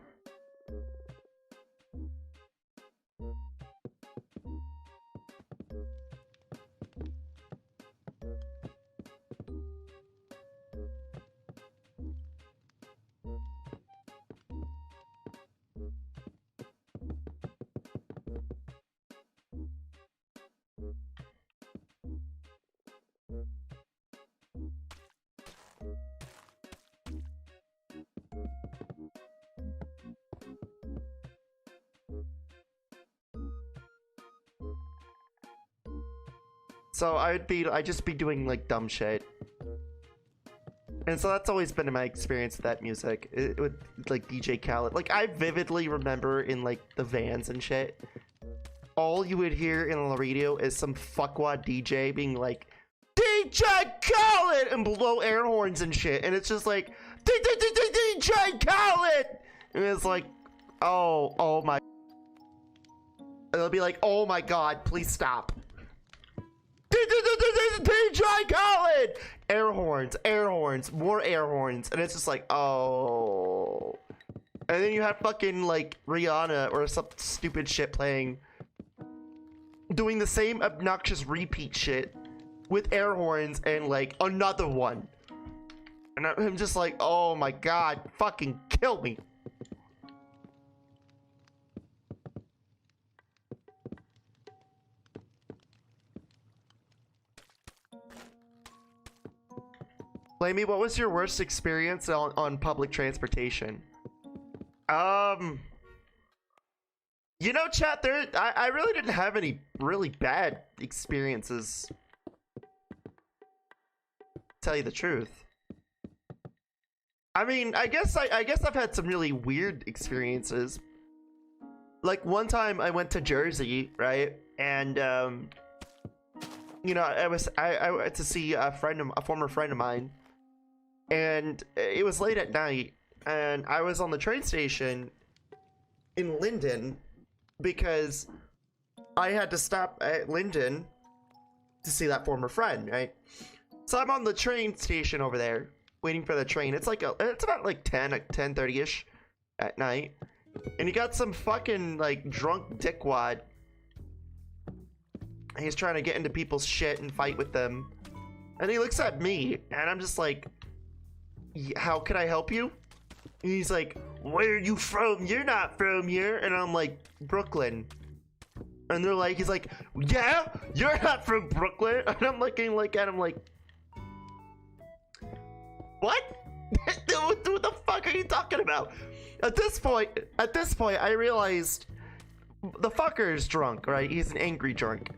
So I'd just be doing like dumb shit. And so that's always been my experience with that music. It would like DJ Khaled. Like, I vividly remember in like the vans and shit, all you would hear in the radio is some fuckwad DJ being like, DJ Khaled, and blow air horns and shit. And it's just like, DJ Khaled! And it's like, oh my. And they'll be like, oh my god, please stop. DJ Khaled! Air horns, more air horns. And it's just like, oh. And then you have fucking like Rihanna or some stupid shit playing, doing the same obnoxious repeat shit with air horns and like another one. And I'm just like, oh my god, fucking kill me. Flamie, what was your worst experience on public transportation? You know, chat, I really didn't have any really bad experiences. Tell you the truth. I mean, I guess I've had some really weird experiences. Like one time I went to Jersey, right? And you know, I went to see a former friend of mine, and it was late at night, and I was on the train station in Linden because I had to stop at Linden to see that former friend, right? So I'm on the train station over there waiting for the train. It's like it's about like 10:30ish at night, and you got some fucking like drunk dickwad. He's trying to get into people's shit and fight with them, and he looks at me, and I'm just like, how can I help you? And he's like, where are you from? You're not from here. And I'm like, Brooklyn. And they're like, he's like, yeah, you're not from Brooklyn. And I'm looking like at him like, what? What the fuck are you talking about? At this point, I realized the fucker is drunk, right? He's an angry drunk.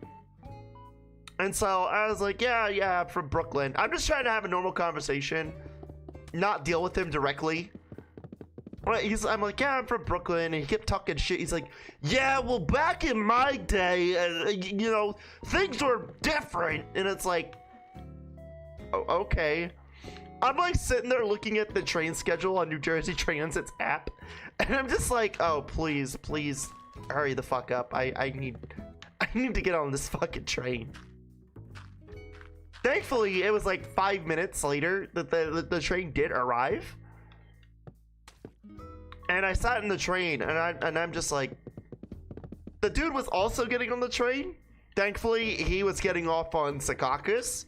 And so I was like, yeah, I'm from Brooklyn. I'm just trying to have a normal conversation, not deal with him directly. I'm like, yeah, I'm from Brooklyn, and he kept talking shit. He's like, yeah, well, back in my day, you know, things were different. And it's like, oh, okay. I'm like sitting there looking at the train schedule on New Jersey Transit's app, and I'm just like, oh, please, hurry the fuck up. I need to get on this fucking train. Thankfully, it was like 5 minutes later that the train did arrive. And I sat in the train, and I'm just like, the dude was also getting on the train. Thankfully, he was getting off on Sakakus.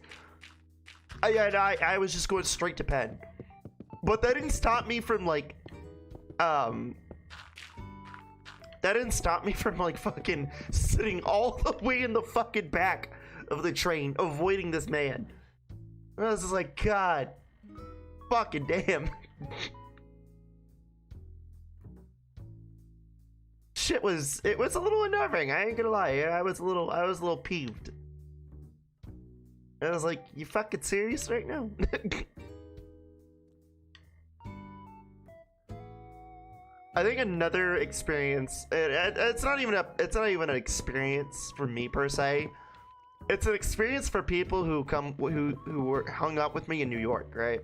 And I was just going straight to Penn. But that didn't stop me from like, fucking sitting all the way in the fucking back of the train, avoiding this man. And I was just like, God, fucking damn. It was a little unnerving. I ain't gonna lie. I was a little peeved. I was like, you fucking serious right now? I think another experience. It's not even an experience for me per se. It's an experience for people who were hung up with me in New York, right?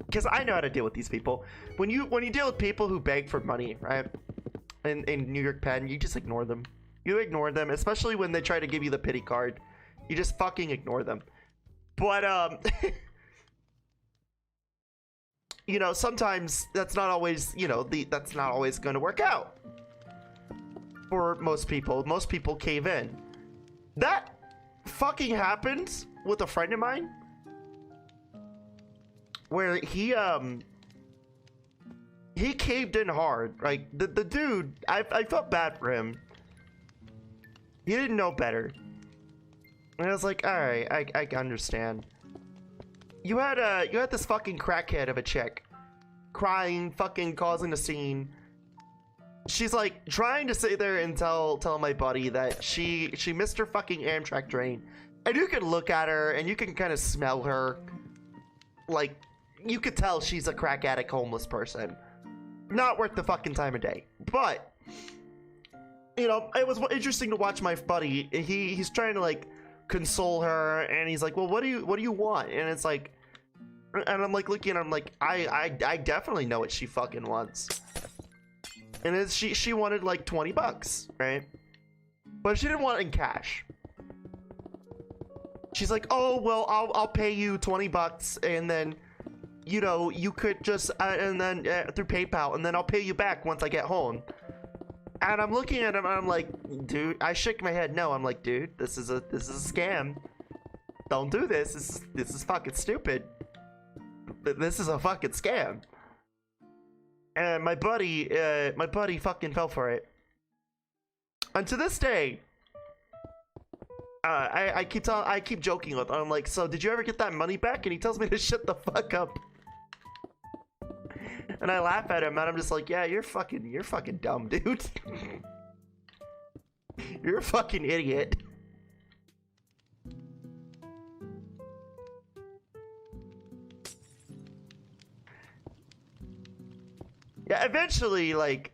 Because I know how to deal with these people. When you deal with people who beg for money, right? In New York Penn, you just ignore them. You ignore them, especially when they try to give you the pity card. You just fucking ignore them. But you know, sometimes that's not always, you know, that's not always going to work out. For most people cave in. That fucking happened with a friend of mine, where he caved in hard. Like the dude, I felt bad for him. He didn't know better. And I was like, all right, I understand. You had this fucking crackhead of a chick, crying, fucking causing a scene. She's like trying to sit there and tell my buddy that she missed her fucking Amtrak train, and you can look at her and you can kind of smell her. Like, you could tell she's a crack addict, homeless person. Not worth the fucking time of day. But you know, it was interesting to watch my buddy. He's trying to like console her, and he's like, well, what do you want? And it's like, and I'm like looking, and I'm like, I definitely know what she fucking wants. And it's, she wanted like $20, right? But she didn't want it in cash. She's like, oh well, I'll pay you $20, and then, you know, you could just and then through PayPal, and then I'll pay you back once I get home. And I'm looking at him, and I'm like, dude, I shake my head no. I'm like, dude, this is a scam. Don't do this. This is fucking stupid. This is a fucking scam. And my buddy fucking fell for it. And to this day, I keep joking with him. I'm like, so did you ever get that money back? And he tells me to shut the fuck up. And I laugh at him, and I'm just like, yeah, you're fucking dumb, dude. You're a fucking idiot. Yeah, eventually, like,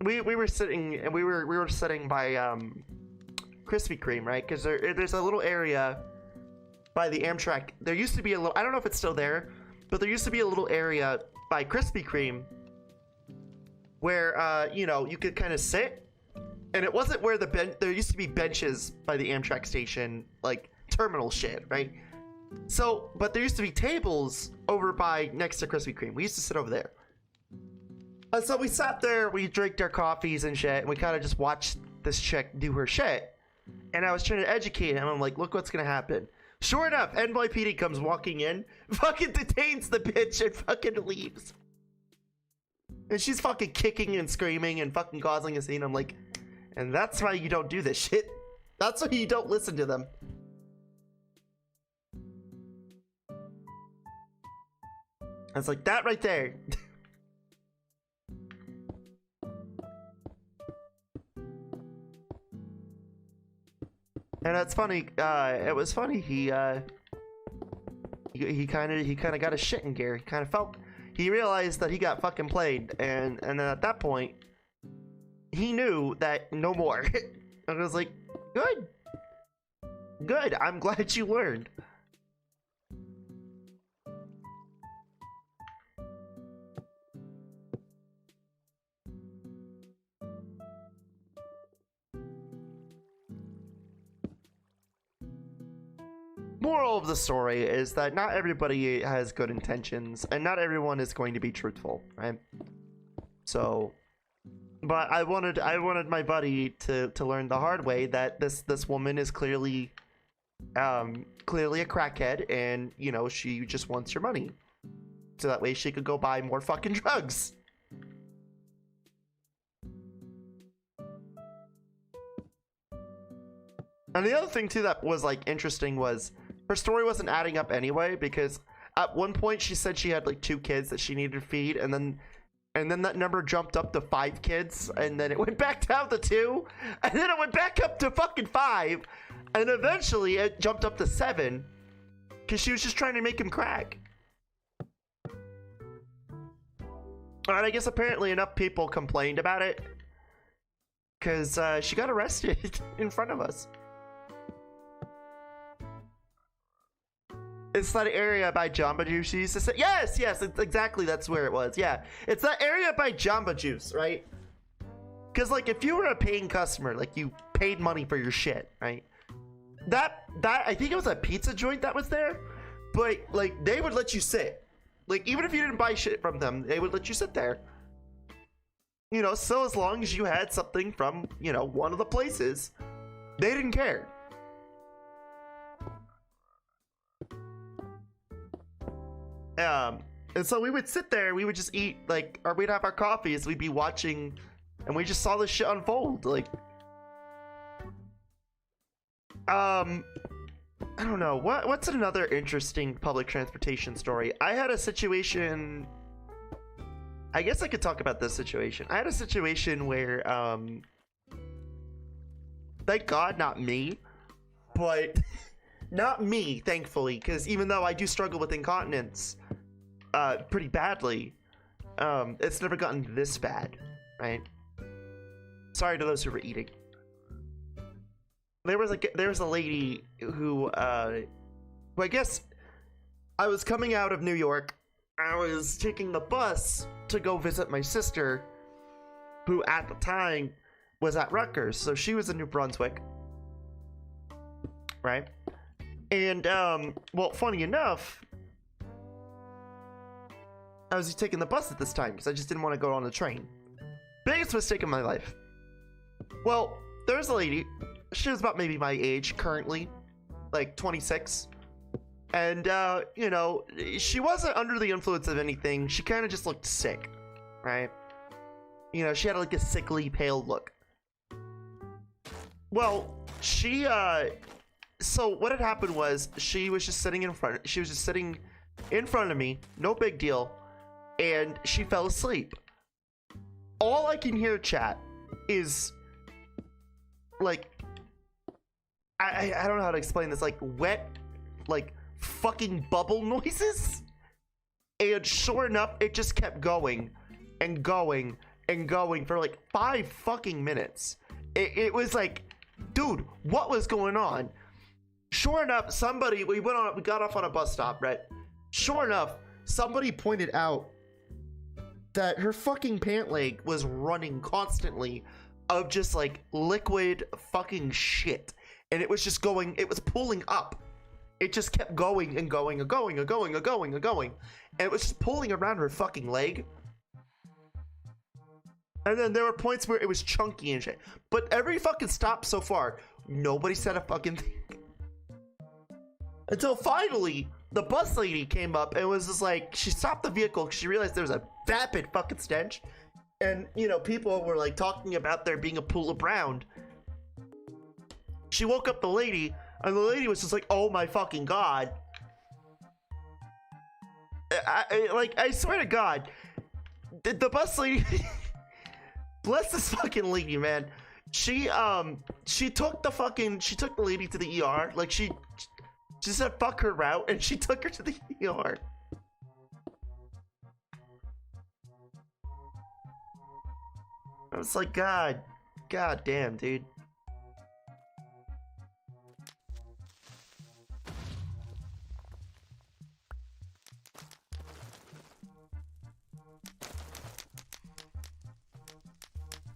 we were sitting, and we were sitting by Krispy Kreme, right? Because there's a little area by the Amtrak. There used to be a little, I don't know if it's still there, but there used to be a little area by Krispy Kreme where you know, you could kind of sit, and it wasn't where there used to be benches by the Amtrak station, like terminal shit, right? So, but there used to be tables over by next to Krispy Kreme. We used to sit over there. So we sat there, we drank our coffees and shit, and we kind of just watched this chick do her shit. And I was trying to educate him. I'm like, look what's gonna happen. Sure enough, NYPD comes walking in, fucking detains the bitch, and fucking leaves. And she's fucking kicking and screaming and fucking causing a scene. I'm like, and that's why you don't do this shit. That's why you don't listen to them. I was like, that right there. And it's funny, it was funny, he kind of got his shit in gear. He realized that he got fucking played, and then at that point, he knew that no more. And I was like, good, I'm glad you learned. Moral of the story is that not everybody has good intentions, and not everyone is going to be truthful, right? So, but I wanted my buddy to learn the hard way that this woman is clearly a crackhead, and you know, she just wants your money, so that way she could go buy more fucking drugs. And the other thing too that was like interesting was her story wasn't adding up anyway, because at one point she said she had like 2 kids that she needed to feed, and then that number jumped up to 5 kids, and then it went back down to 2, and then it went back up to fucking 5, and eventually it jumped up to 7, because she was just trying to make him crack. And I guess apparently enough people complained about it, because she got arrested in front of us. It's that area by Jamba Juice she used to say. Yes, it's exactly, that's where it was. Yeah, it's that area by Jamba Juice, right? Because like, if you were a paying customer, like you paid money for your shit, right? That I think it was a pizza joint that was there, but like they would let you sit. Like even if you didn't buy shit from them, they would let you sit there. You know, so as long as you had something from, you know, one of the places, they didn't care. And so we would sit there, we would just eat, like, or we'd have our coffees, we'd be watching, and we just saw this shit unfold, like, I don't know, what's another interesting public transportation story? I had a situation, I guess I could talk about this situation. I had a situation where, thank God, not me, but, not me, thankfully, because even though I do struggle with incontinence, pretty badly, it's never gotten this bad, right? Sorry to those who were eating. There was a lady who I guess I was coming out of New York. I was taking the bus to go visit my sister, who at the time was at Rutgers, so she was in New Brunswick, right? And well, funny enough, I was taking the bus at this time because I just didn't want to go on the train. Biggest mistake of my life. Well, there's a lady. She was about maybe my age currently, like 26. And, you know, she wasn't under the influence of anything. She kind of just looked sick, right? You know, she had like a sickly, pale look. Well, she so what had happened was she was just sitting in front of me, no big deal, and she fell asleep. All I can hear, chat, is like I don't know how to explain this, like wet, like fucking bubble noises. And sure enough, it just kept going and going and going for like 5 fucking minutes. It was like, dude, what was going on? Sure enough, we got off on a bus stop, right? Sure enough, somebody pointed out that her fucking pant leg was running constantly of just like liquid fucking shit. And it was just going, it was pulling up. It just kept going and going and going and going and going and going. And it was just pulling around her fucking leg. And then there were points where it was chunky and shit. But every fucking stop so far, nobody said a fucking thing. Until finally, the bus lady came up and was just like, she stopped the vehicle because she realized there was a vapid fucking stench. And, you know, people were like talking about there being a pool of brown. She woke up the lady, and the lady was just like, oh my fucking god. I swear to god, the bus lady, bless this fucking lady, man. She took the lady to the ER. Like she said fuck her route, and she took her to the ER. I was like, god damn, dude.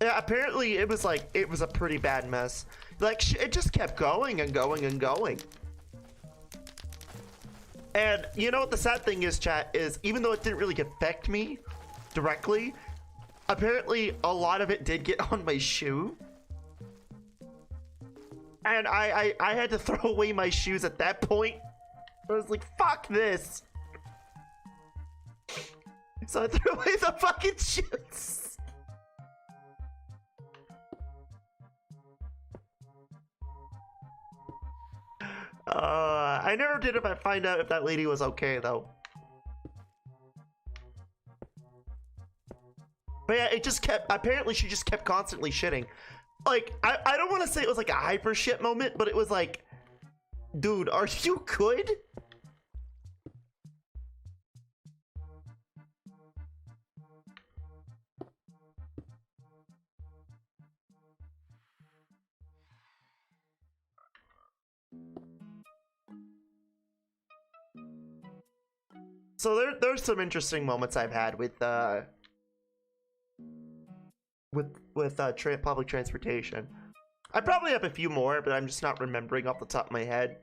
Yeah, apparently it was a pretty bad mess. Like, it just kept going and going and going. And you know what the sad thing is, chat, is even though it didn't really affect me directly, apparently a lot of it did get on my shoe. And I had to throw away my shoes at that point. I was like, fuck this. So I threw away the fucking shoes. I never did find out if that lady was okay though. But yeah, it just kept, apparently she just kept constantly shitting. Like, I don't want to say it was like a hyper shit moment, but it was like, dude, are you good? So there's some interesting moments I've had with public transportation. I probably have a few more, but I'm just not remembering off the top of my head.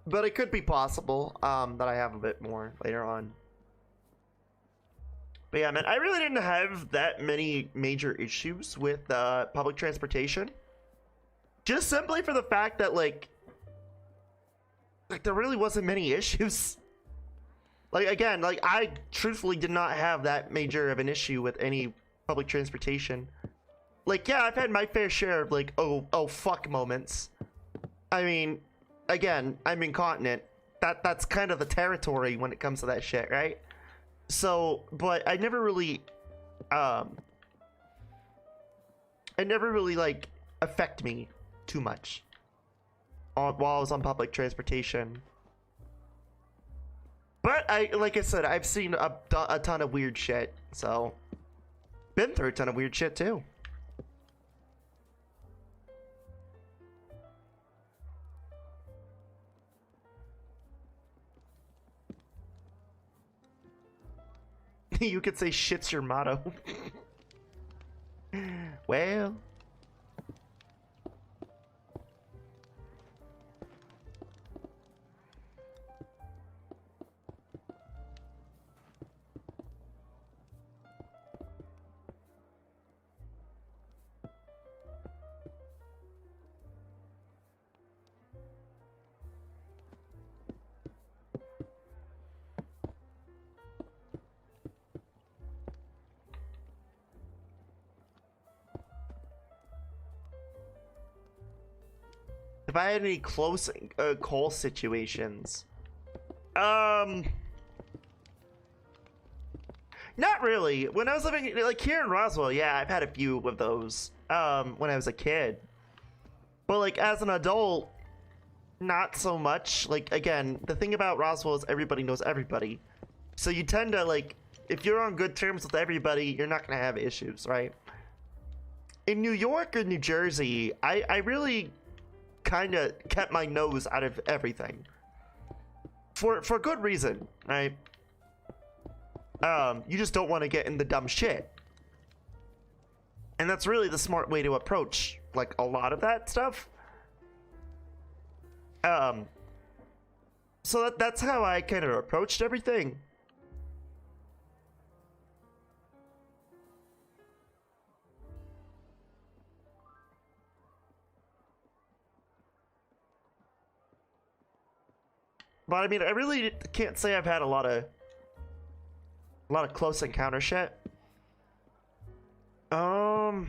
But it could be possible that I have a bit more later on. But yeah, man, I really didn't have that many major issues with public transportation. Just simply for the fact that, like there really wasn't many issues. Like, again, like, I truthfully did not have that major of an issue with any public transportation. Like, yeah, I've had my fair share of, like, oh fuck moments. I mean, again, I'm incontinent. That's kind of the territory when it comes to that shit, right? So, but I never really, like, affect me too much while I was on public transportation. But like I said, I've seen a ton of weird shit, so been through a ton of weird shit too. You could say shit's your motto. Well, If I had any close call situations, not really. When I was living like here in Roswell, yeah, I've had a few of those when I was a kid. But like as an adult, not so much. Like again, the thing about Roswell is everybody knows everybody. So you tend to like if you're on good terms with everybody, you're not going to have issues, right? In New York or New Jersey, I really kind of kept my nose out of everything. For good reason, right? You just don't want to get in the dumb shit. And that's really the smart way to approach, like, a lot of that stuff. So that's how I kind of approached everything. But I mean, I really can't say I've had a lot of close encounter shit. No,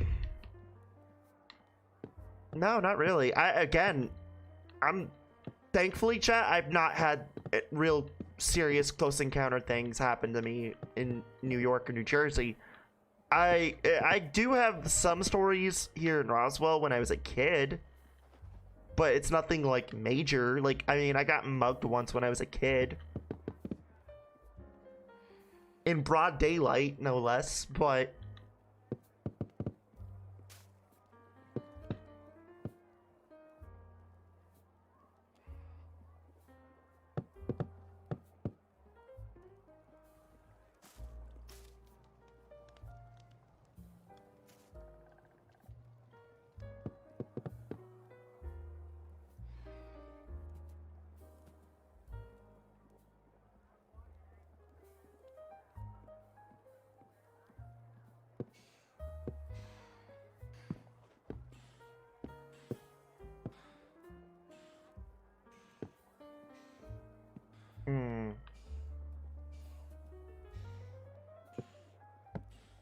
not really. I'm thankfully, chat, I've not had real serious close encounter things happen to me in New York or New Jersey. I do have some stories here in Roswell when I was a kid, but it's nothing like major. Like, I mean, I got mugged once when I was a kid. In broad daylight, no less, but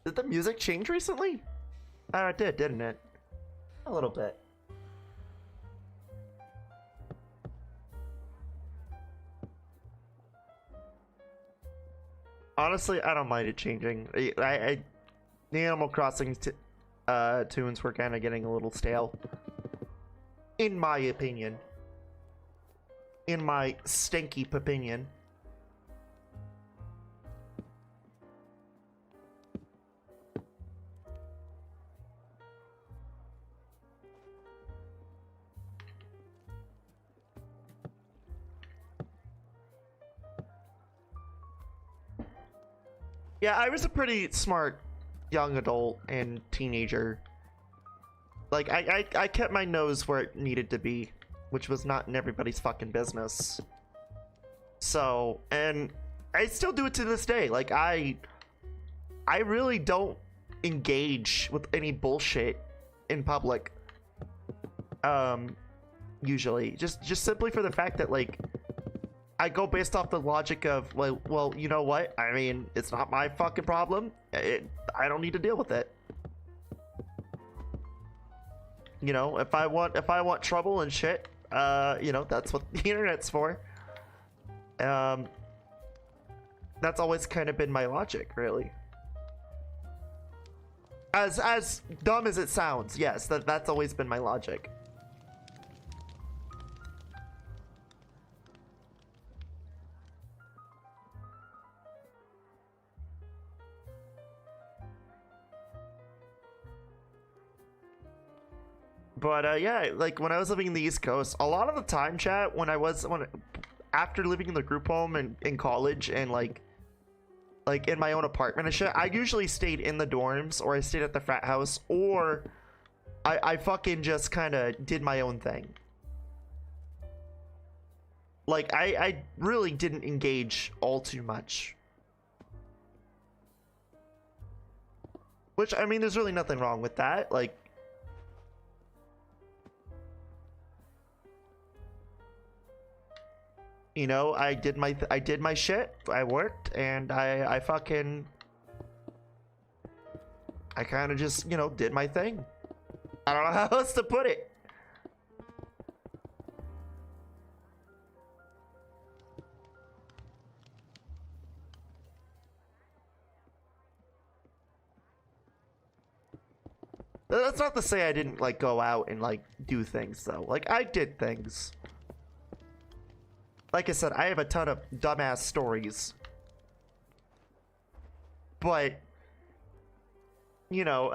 did the music change recently? Oh, it did, didn't it? A little bit. Honestly, I don't mind it changing. The Animal Crossing tunes were kind of getting a little stale. In my opinion. In my stinky opinion. Yeah, I was a pretty smart young adult and teenager. Like, I kept my nose where it needed to be, which was not in everybody's fucking business. So, and I still do it to this day. Like, I really don't engage with any bullshit in public. Usually. Just simply for the fact that, like, I go based off the logic of, well, you know what? I mean, it's not my fucking problem. I don't need to deal with it. You know, if I want trouble and shit, you know, that's what the internet's for. That's always kind of been my logic, really. As dumb as it sounds, yes, that's always been my logic. But yeah, like when I was living in the East Coast, a lot of the time, chat, after living in the group home and in college and like in my own apartment and shit, I usually stayed in the dorms or I stayed at the frat house or I fucking just kind of did my own thing. Like I really didn't engage all too much. Which, I mean, there's really nothing wrong with that. Like, you know, I did my shit. I worked, and I kind of just, you know, did my thing. I don't know how else to put it. That's not to say I didn't like go out and like do things though. Like I did things. Like I said, I have a ton of dumbass stories. But you know,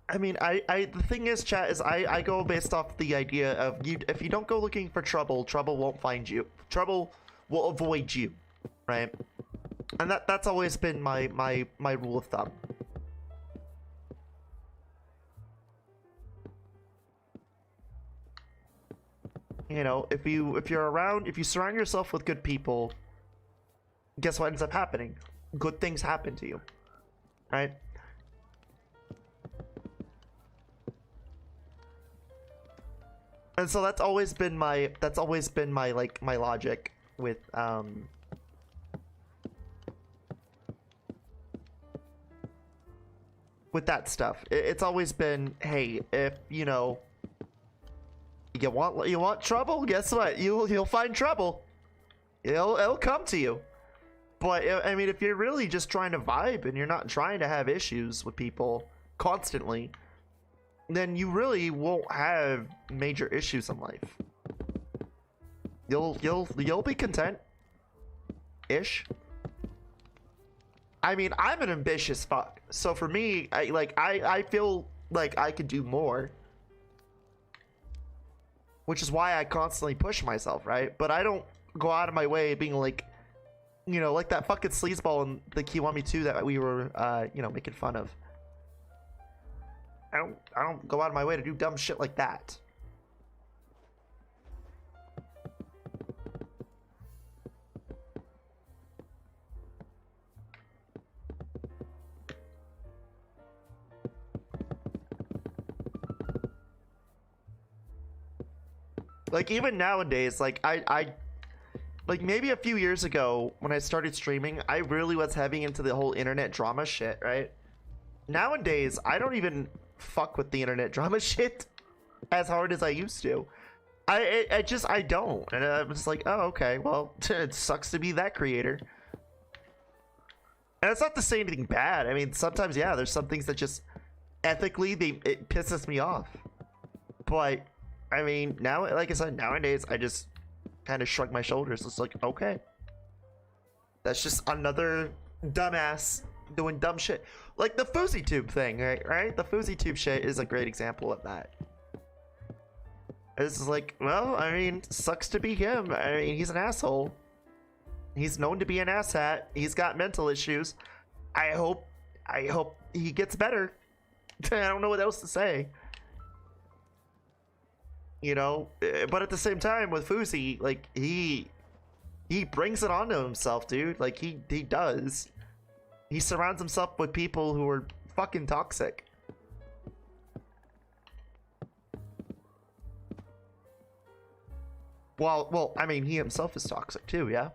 I mean, the thing is, chat, is I go based off the idea of if you don't go looking for trouble, trouble won't find you. Trouble will avoid you, right? And that's always been my rule of thumb. You know, if you're around, if you surround yourself with good people, guess what ends up happening? Good things happen to you, right? And so that's always been my like my logic with that stuff. It's always been, hey, if you know you want trouble, guess what? You'll find trouble. It'll come to you. But I mean, if you're really just trying to vibe and you're not trying to have issues with people constantly, then you really won't have major issues in life. You'll be content ish. I mean, I'm an ambitious fuck, so for me, I feel like I could do more, which is why I constantly push myself, right? But I don't go out of my way being like, you know, like that fucking sleazeball in the Kiwami 2 that we were you know, making fun of. I don't go out of my way to do dumb shit like that. Like even nowadays, like I like maybe a few years ago when I started streaming, I really was heavy into the whole internet drama shit, right? Nowadays, I don't even fuck with the internet drama shit as hard as I used to. I don't, and I'm just like, oh, okay, well, it sucks to be that creator. And it's not to say anything bad. I mean, sometimes, yeah, there's some things that just ethically it pisses me off. But I mean, now, like I said, nowadays I just kind of shrug my shoulders. It's like, okay, that's just another dumbass doing dumb shit. Like the FouseyTube thing, right? The FouseyTube shit is a great example of that. It's like, well, I mean, sucks to be him. I mean, he's an asshole. He's known to be an asshat. He's got mental issues. I hope he gets better. I don't know what else to say. You know, but at the same time with Fousey, like he brings it onto himself, dude. Like he does. He surrounds himself with people who are fucking toxic. Well, I mean, he himself is toxic too, yeah?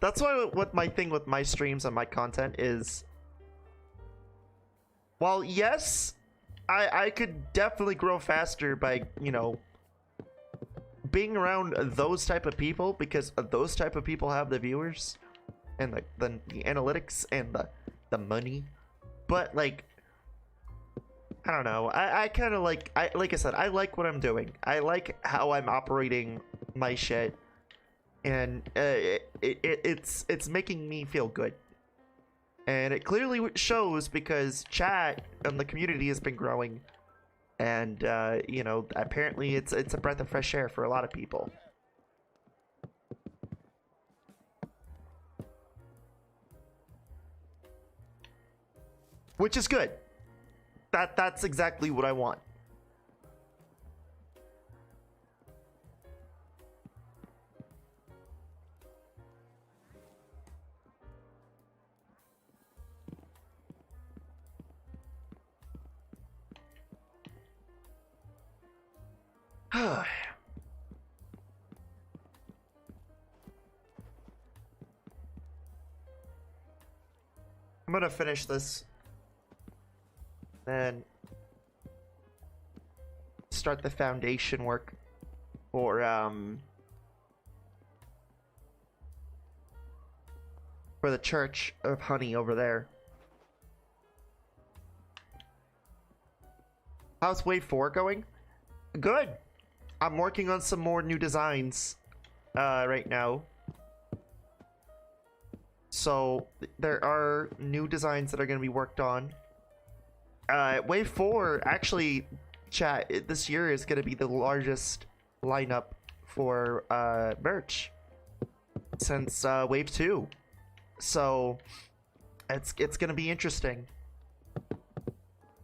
That's why what my thing with my streams and my content is, while yes, I could definitely grow faster by, you know, being around those type of people, because those type of people have the viewers and the analytics and the money. But like, I don't know, I kind of like I said, I like what I'm doing. I like how I'm operating my shit, and it's making me feel good, and it clearly shows because chat and the community has been growing. And you know, apparently it's a breath of fresh air for a lot of people. Which is good. That's exactly what I want. I'm gonna finish this, then start the foundation work for for the Church of Honey over there. How's Wave 4 going? Good. I'm working on some more new designs right now. So there are new designs that are going to be worked on. Wave 4, actually, chat, this year is going to be the largest lineup for merch since Wave 2. So it's going to be interesting.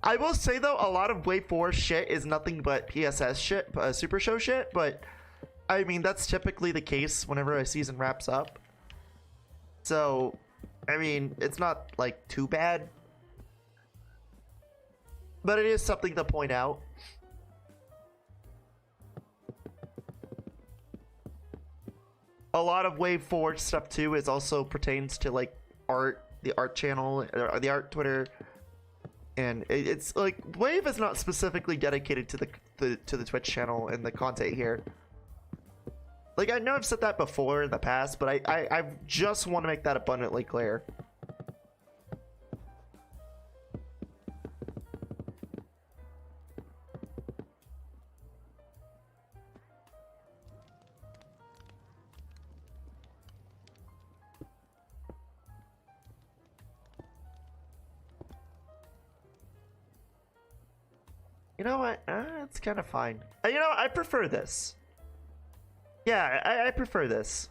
I will say though, a lot of Wave 4 shit is nothing but PSS shit, Super Show shit, but I mean, that's typically the case whenever a season wraps up. So, I mean, it's not like too bad, but it is something to point out. A lot of Wave 4 stuff too is also pertains to like art, the art channel, or the art Twitter. And it's like Wave is not specifically dedicated to the Twitch channel and the content here. Like, I know I've said that before in the past, but I just want to make that abundantly clear. You know what? It's kind of fine. You know, I prefer this. Yeah, I prefer this.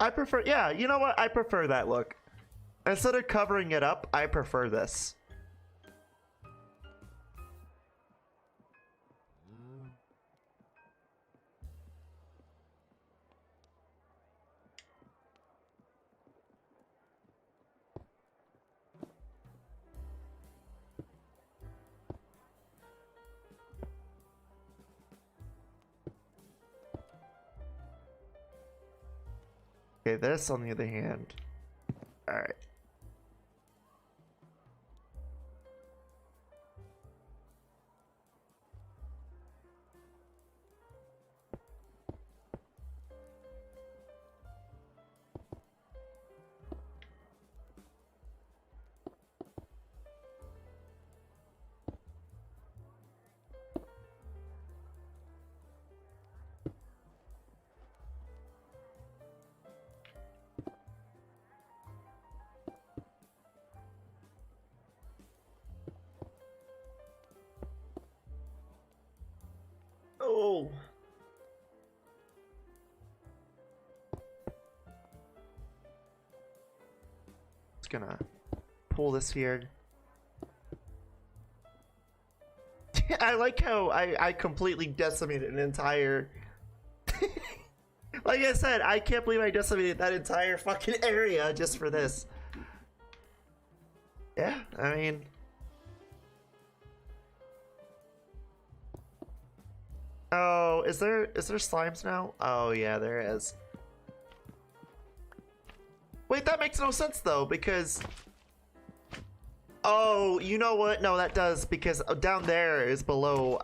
I prefer, yeah, you know what? I prefer that look. Instead of covering it up, I prefer this. Okay, this on the other hand. Alright. Oh. Just gonna pull this here. I like how I completely decimated an entire... Like I said, I can't believe I decimated that entire fucking area just for this. Yeah, I mean... Oh, is there slimes now? Oh yeah, there is. Wait, that makes no sense though, because... Oh, you know what? No, that does, because down there is below,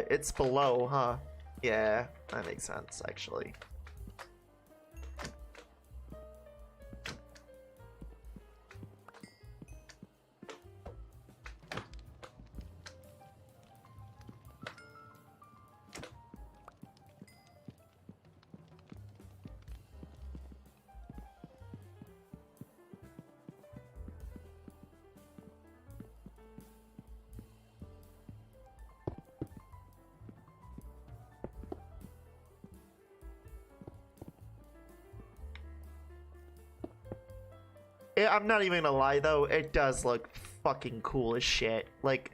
it's below, huh? Yeah, that makes sense, actually. I'm not even gonna lie though, it does look fucking cool as shit. Like,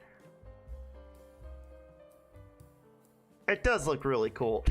it does look really cool.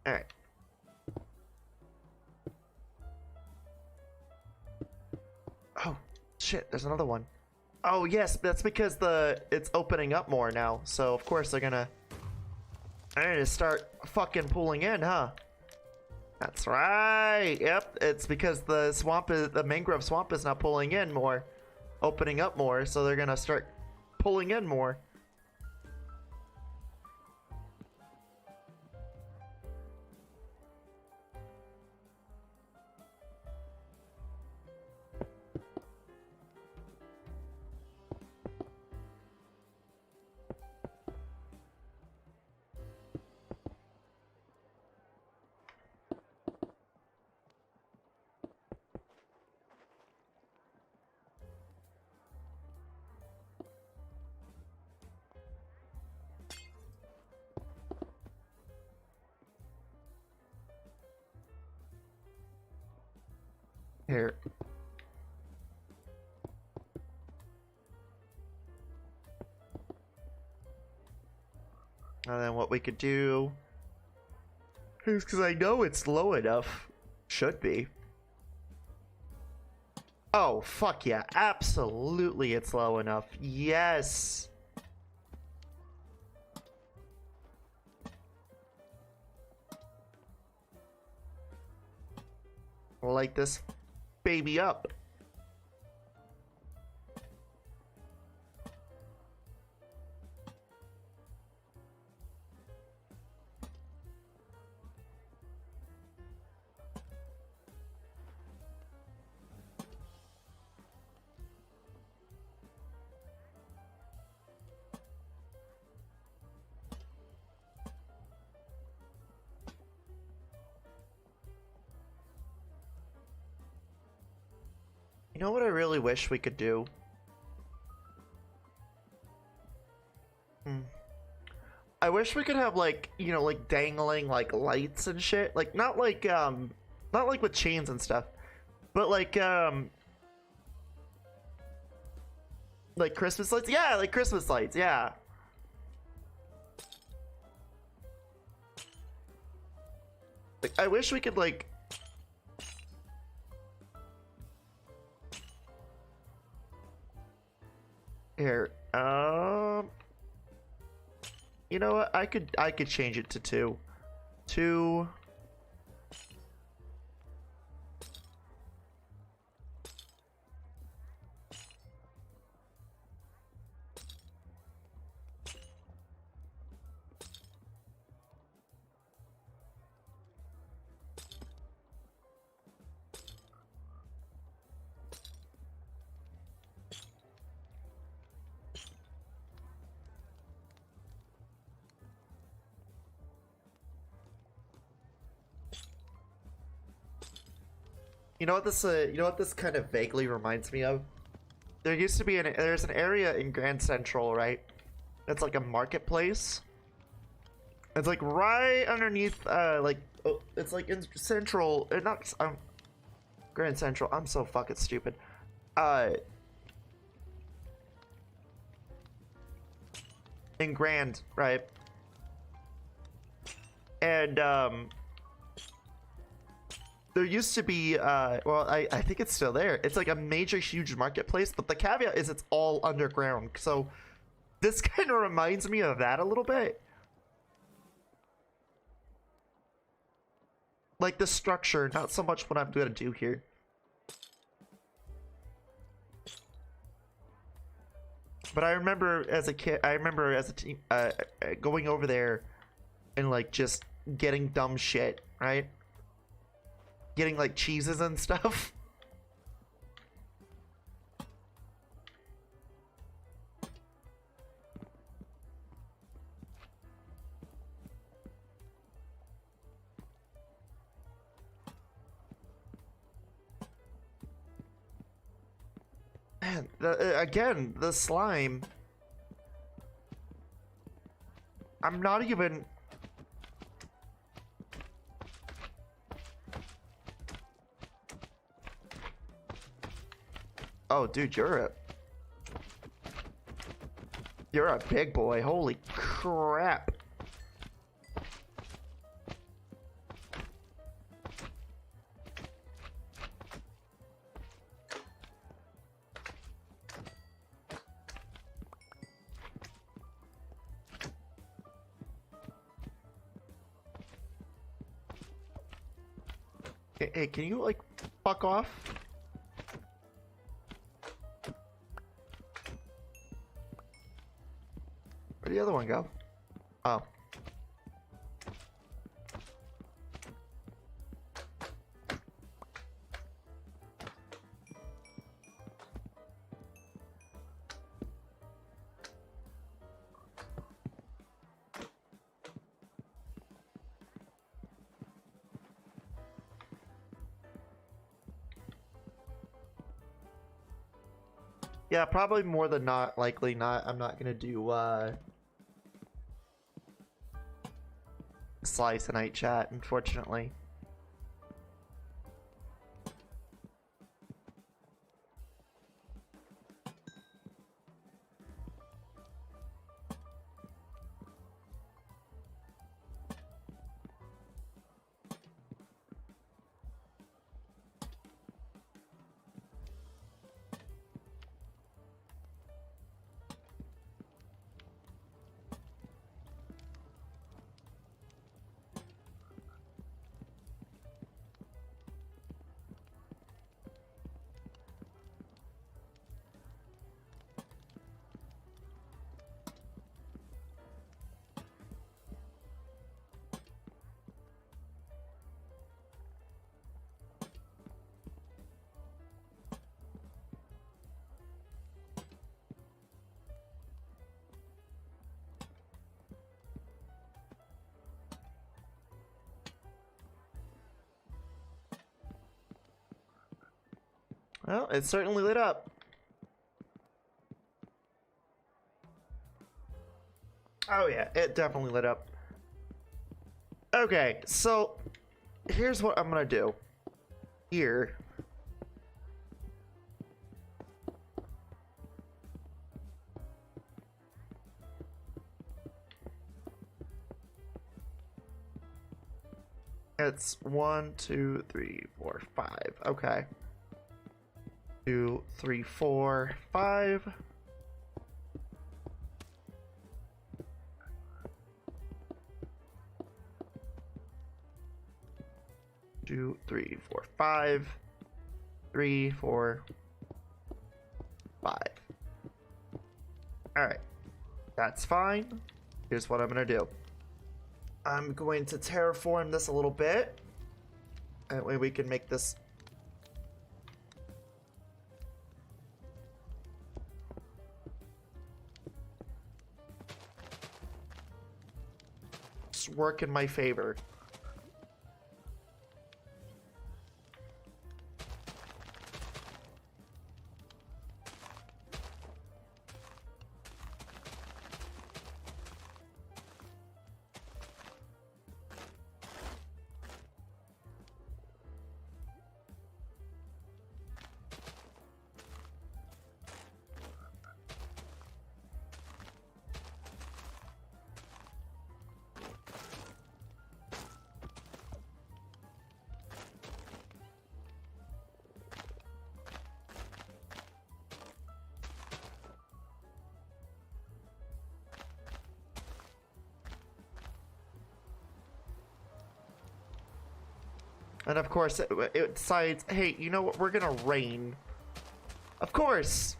Alright. Oh, shit, there's another one. Oh, yes, that's because it's opening up more now. So, of course, they're gonna start fucking pulling in, huh? That's right. Yep, it's because the mangrove swamp is now pulling in more, opening up more, so they're gonna start pulling in more. Here. And then what we could do is, because I know it's low enough, should be. Oh, fuck yeah. Absolutely it's low enough. Yes. Light this baby up. You know what I really wish we could do? I wish we could have, like, you know, like dangling like lights and shit. Like not like with chains and stuff, but like Christmas lights. Yeah, like Christmas lights. Yeah. Like, I wish we could like here. You know what? I could change it to 2. 2. You know what this kind of vaguely reminds me of? There used to be there's an area in Grand Central, right? It's like a marketplace. It's like right underneath, it's like in Central, not Grand Central. I'm so fucking stupid. In Grand, right? And there used to be, well, I think it's still there. It's like a major, huge marketplace, but the caveat is it's all underground. So this kind of reminds me of that a little bit. Like the structure, not so much what I'm gonna do here. But I remember as a kid, as a teen, going over there and like just getting dumb shit, right? Getting like cheeses and stuff. Man, again, the slime. I'm not even... Oh, dude, you're a big boy. Holy crap. Hey, can you, like, fuck off? Where'd the other one go? Oh. Yeah, probably more than not, likely not. I'm not gonna do, Slice and 8 chat, unfortunately. Well, it certainly lit up. Oh yeah, it definitely lit up. Okay, so here's what I'm gonna do. Here. It's 1, 2, 3, 4, 5. Okay. 2, 3, 4, 5. Two, 3, 4, 5. 3, 4, 5. Alright. That's fine. Here's what I'm gonna do. I'm going to terraform this a little bit. That way we can make this work in my favor. And of course, it decides, hey, you know what? We're gonna rain. Of course.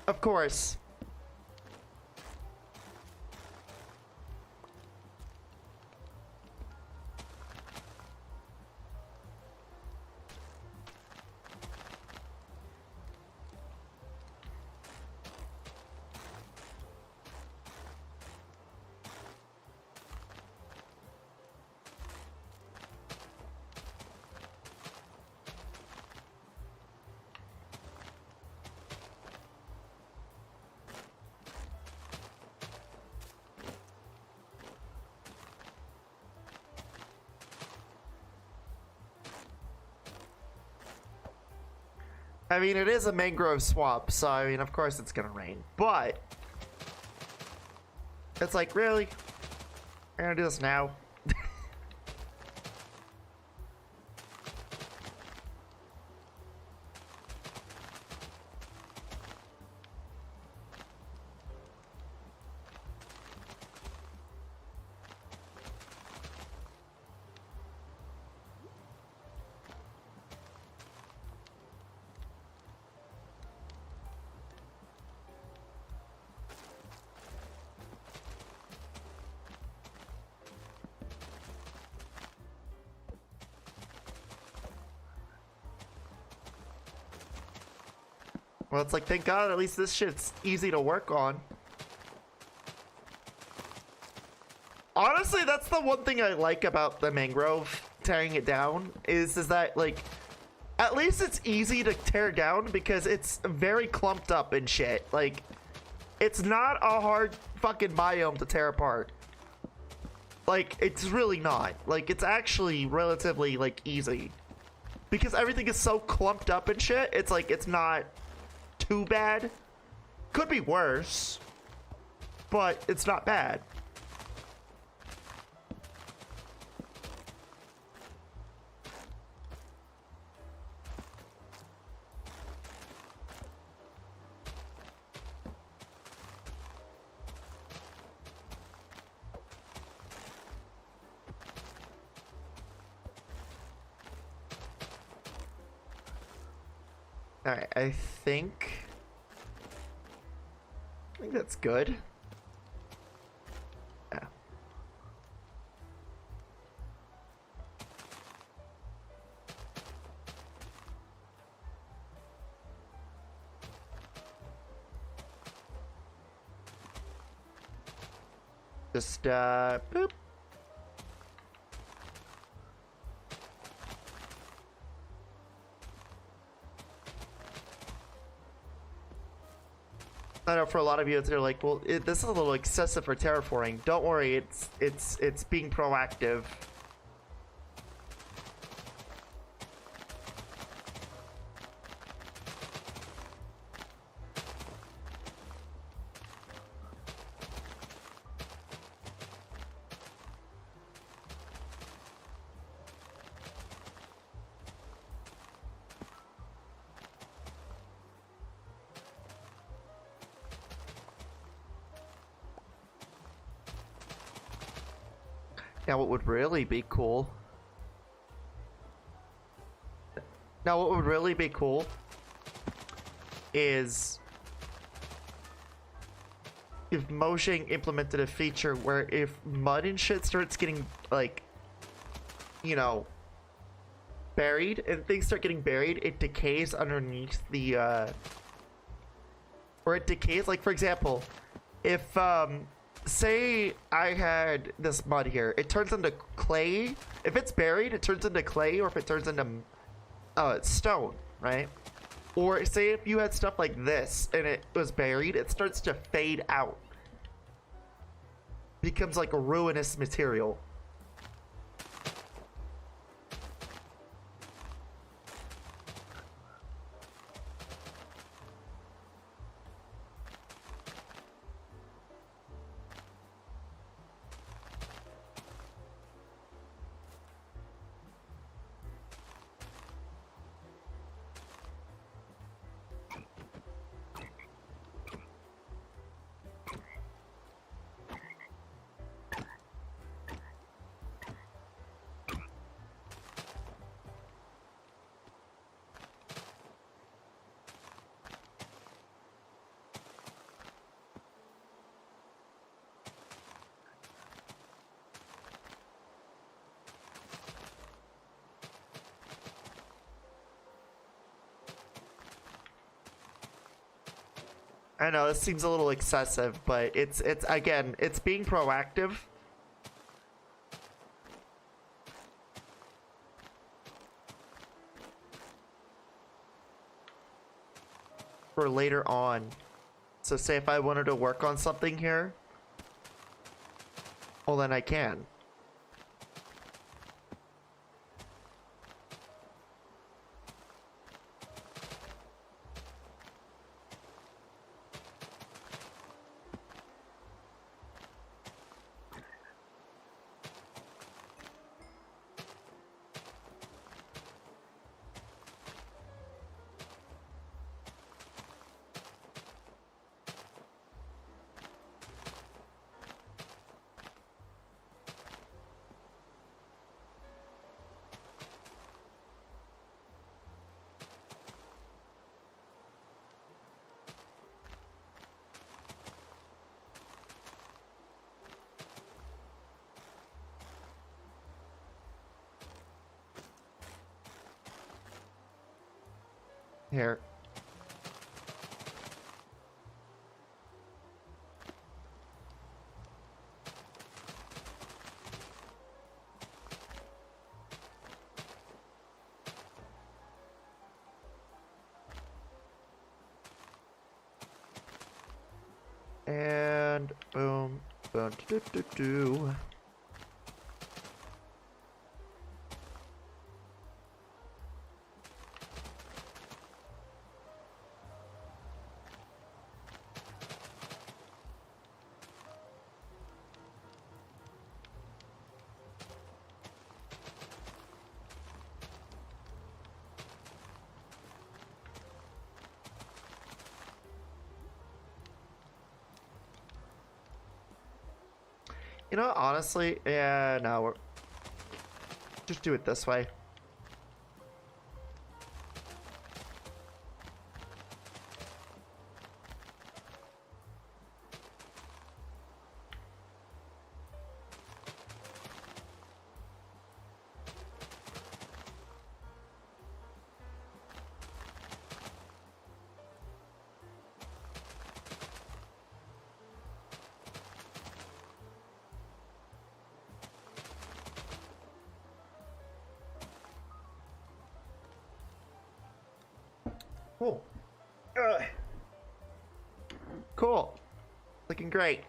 Of course. I mean, it is a mangrove swamp, so I mean, of course it's gonna rain. But it's like, really? We're gonna do this now? Well, it's like, thank God, at least this shit's easy to work on. Honestly, that's the one thing I like about the mangrove, tearing it down, is that, like, at least it's easy to tear down because it's very clumped up and shit. Like, it's not a hard fucking biome to tear apart. Like, it's really not. Like, it's actually relatively, like, easy. Because everything is so clumped up and shit, it's like, it's not too bad. Could be worse, but it's not bad. Alright, I think that's good. Yeah. Just, boop. I know for a lot of you, they're like, well, this is a little excessive for terraforming. Don't worry, it's being proactive. Now, what would really be cool? Now, what would really be cool is if Mojang implemented a feature where if mud and shit starts getting, like, you know, buried, and things start getting buried, it decays underneath the, or it decays, like, for example, if, say I had this mud here, it turns into clay. If it's buried, it turns into clay, or if it turns into stone, right? Or say if you had stuff like this and it was buried, it starts to fade out. Becomes like a ruinous material. I know this seems a little excessive, but it's again, it's being proactive. For later on. So say if I wanted to work on something here, well then I can. Here. And boom, boom, do do do do. You know, honestly, yeah, no, we're just do it this way. Cool. Cool. Looking great.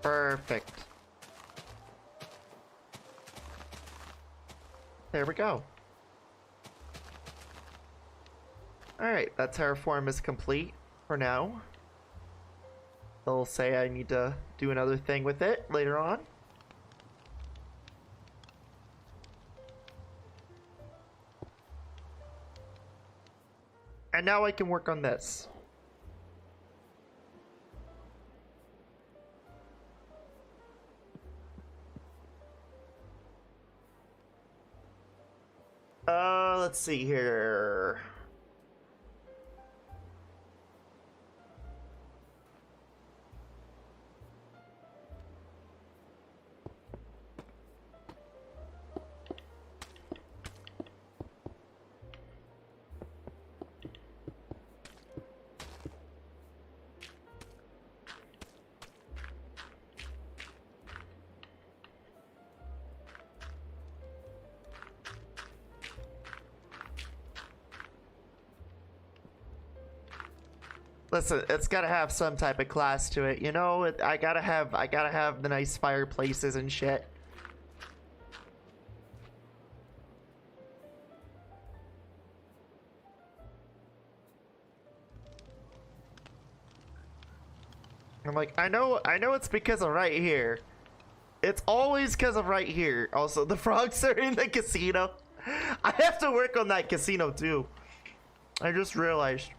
Perfect. There we go. Alright, that terraform is complete for now. They'll say I need to do another thing with it later on. And now I can work on this. Let's see here. Listen, it's gotta have some type of class to it, you know? I gotta have the nice fireplaces and shit. I'm like, I know it's because of right here. It's always because of right here. Also, the frogs are in the casino. I have to work on that casino too. I just realized.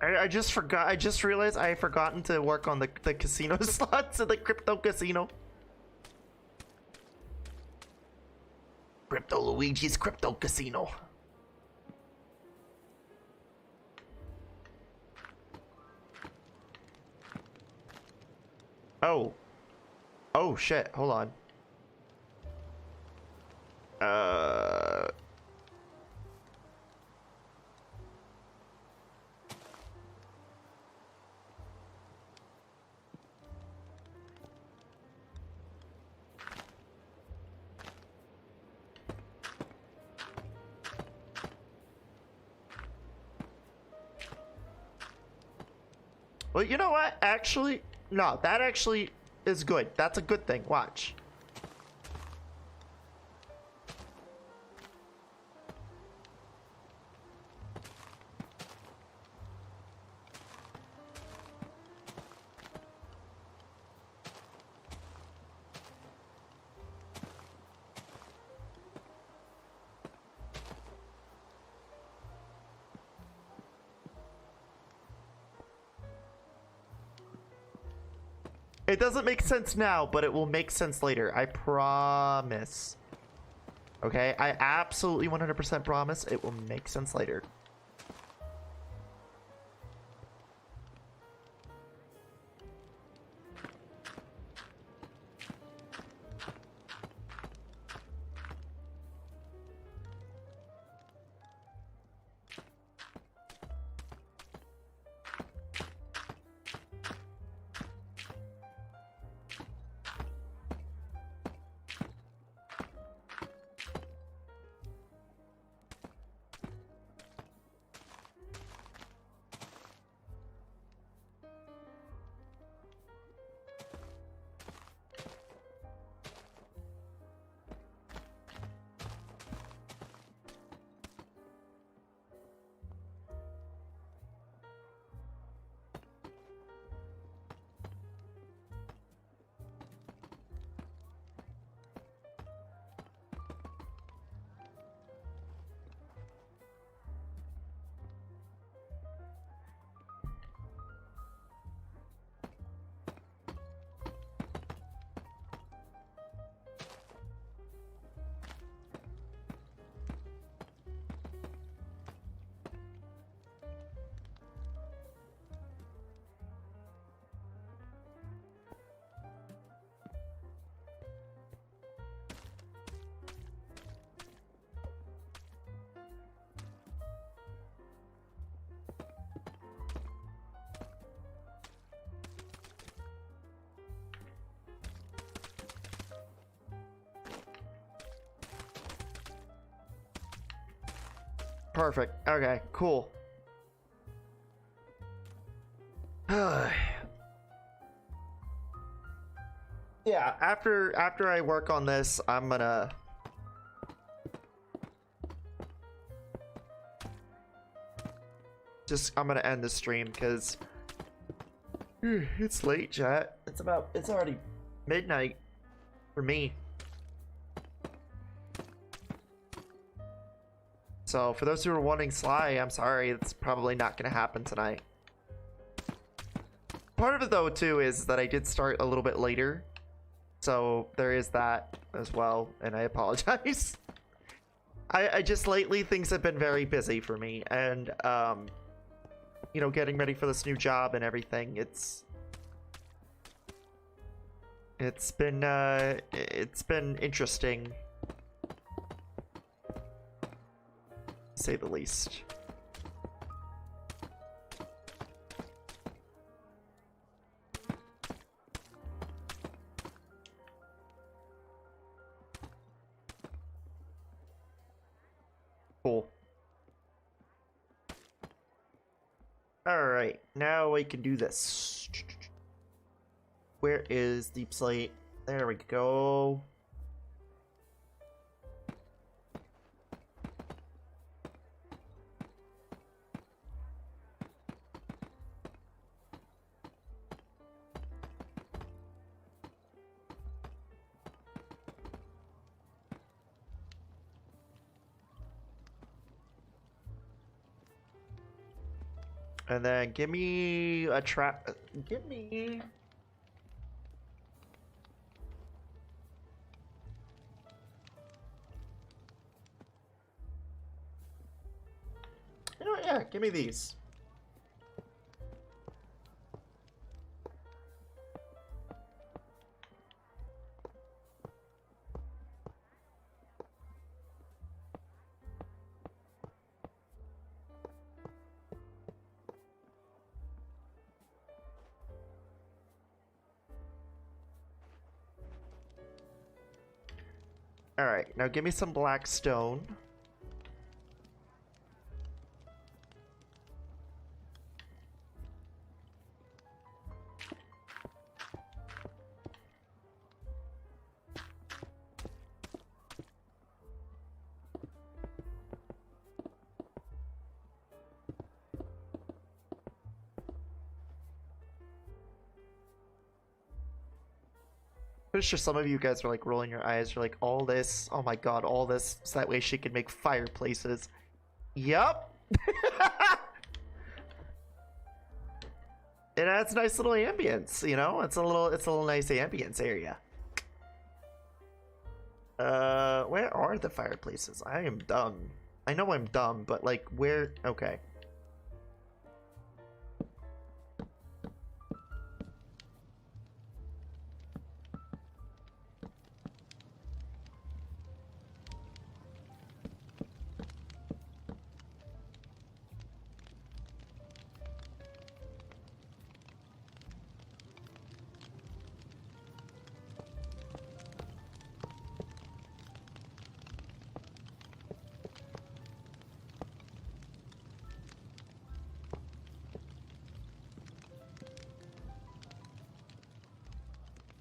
I just forgot. I just realized I had forgotten to work on the casino slots in the crypto casino. Crypto Luigi's crypto casino. Oh. Oh, shit. Hold on. Well, you know what? Actually, no, that actually is good. That's a good thing. Watch. It doesn't make sense now, but it will make sense later. I promise. Okay? I absolutely 100% promise it will make sense later. Perfect. Okay, cool. Yeah, after I work on this, I'm gonna end the stream because it's late, chat. It's already midnight for me. So for those who are wanting Sly, I'm sorry, it's probably not gonna happen tonight. Part of it though too is that I did start a little bit later, so there is that as well, and I apologize. I just lately things have been very busy for me, and you know, getting ready for this new job and everything. It's been interesting, to say the least. Cool. Alright, now we can do this. Where is Deep Slate? There we go. And then give me a trap. Give me. You know what? Yeah, give me these. Alright, now give me some black stone. Pretty sure some of you guys are like rolling your eyes. You're like, all this, oh my god, all this, so that way she can make fireplaces. Yup. It adds nice little ambience, you know? It's a little nice ambience area. Where are the fireplaces? I am dumb. I know I'm dumb, but like, where? Okay.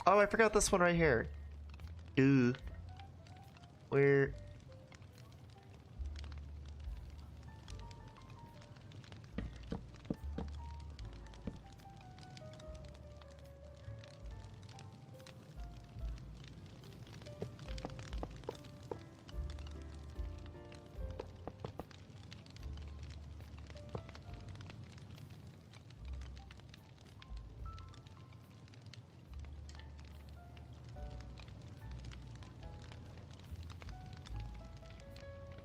Oh, I forgot this one right here. Ooh. Where?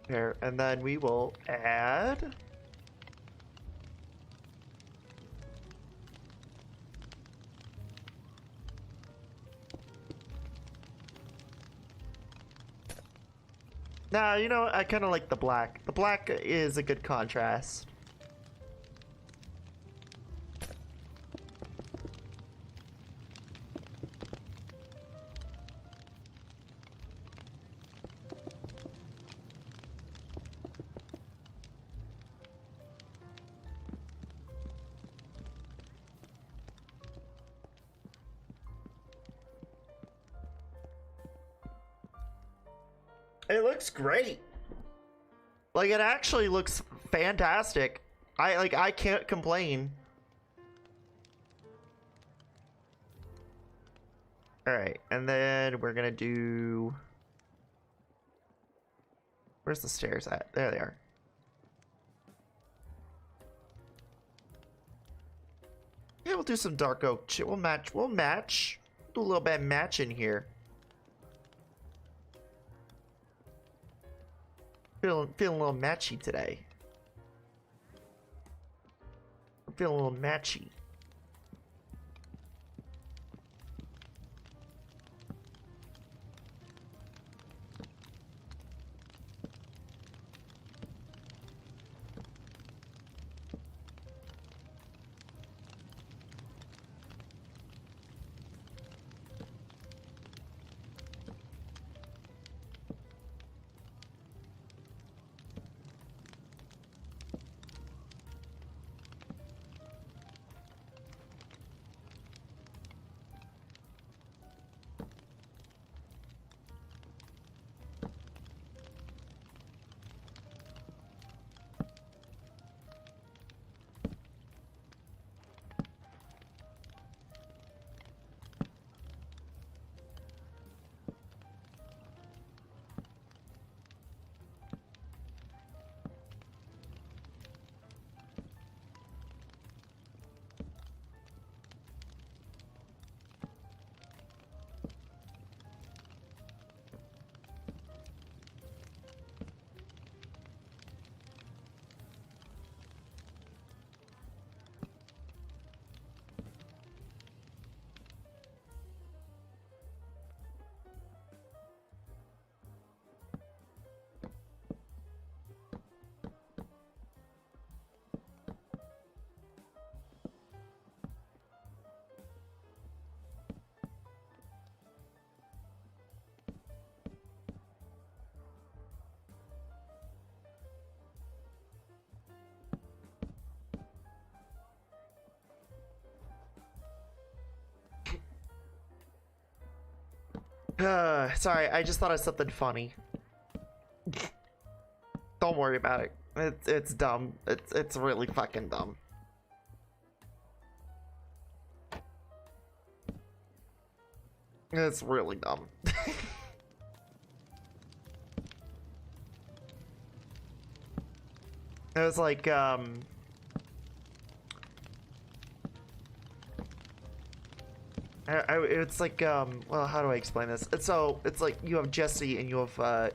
There, and then we will add. Nah, you know, I kind of like the black. The black is a good contrast. It looks great. Like, it actually looks fantastic. I can't complain. Alright, and then we're gonna do... Where's the stairs at? There they are. Yeah, we'll do some dark oak. We'll match. Do a little bit of matching here. Feeling a little matchy today. I'm feeling a little matchy. Sorry, I just thought of something funny. Don't worry about it. It's dumb. It's really fucking dumb. It's really dumb. It was like it's like well, how do I explain this? It's like you have Jesse and you have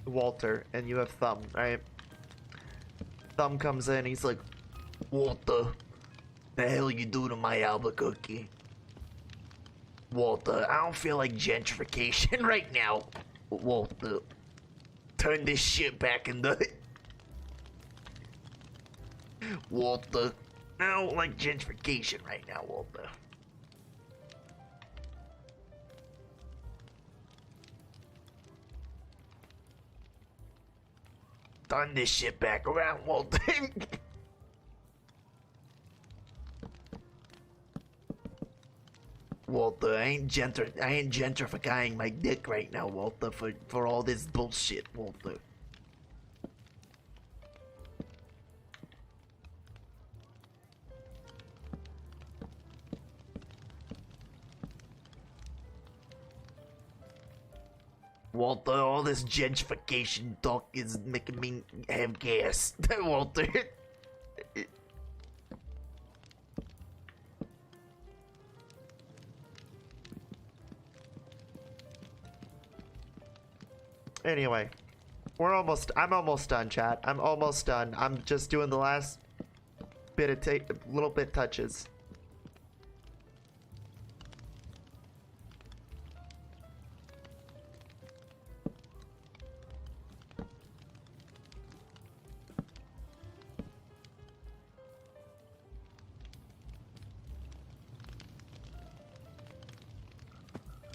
Walter and you have Thumb, right? Thumb comes in, he's like, Walter, the hell you do to my Albuquerque? Walter, I don't feel like gentrification right now. Walter, turn this shit back in the... Walter, I don't like gentrification right now, Walter. Turn this shit back around, Walter. Walter, I ain't gentrifying my dick right now, Walter, for all this bullshit, Walter. Walter, all this gentrification talk is making me have gas. Walter. Anyway, I'm almost done, chat. I'm almost done. I'm just doing the last bit of little bit touches.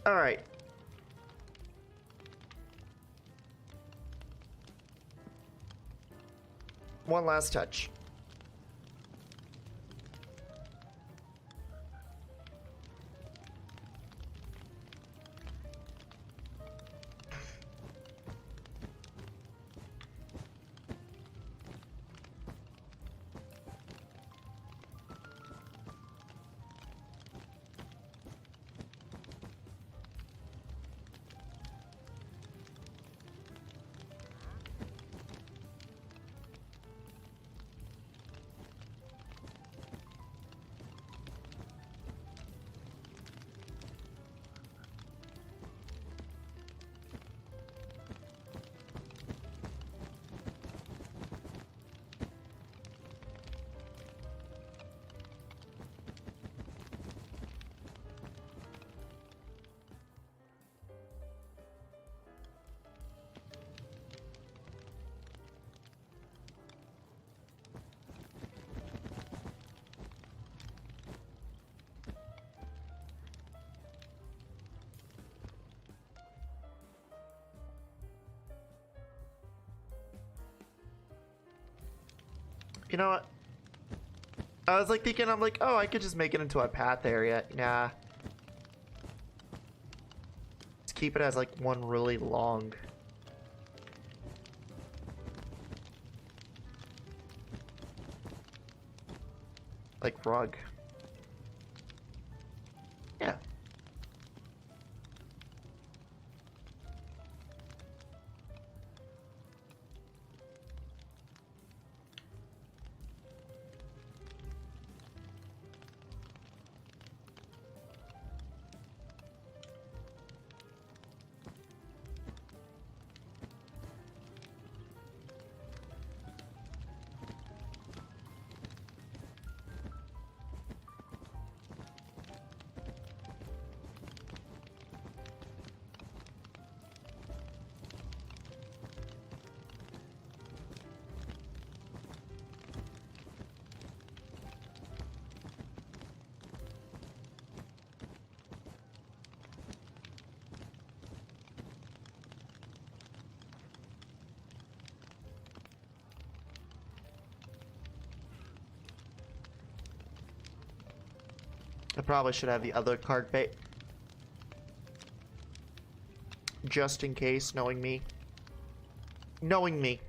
All right. One last touch. You know what? I was like thinking, I'm like, oh, I could just make it into a path area. Nah. Let's keep it as like one really long. Like rug. Yeah. I probably should have the other card bait. just in case, knowing me. Knowing me.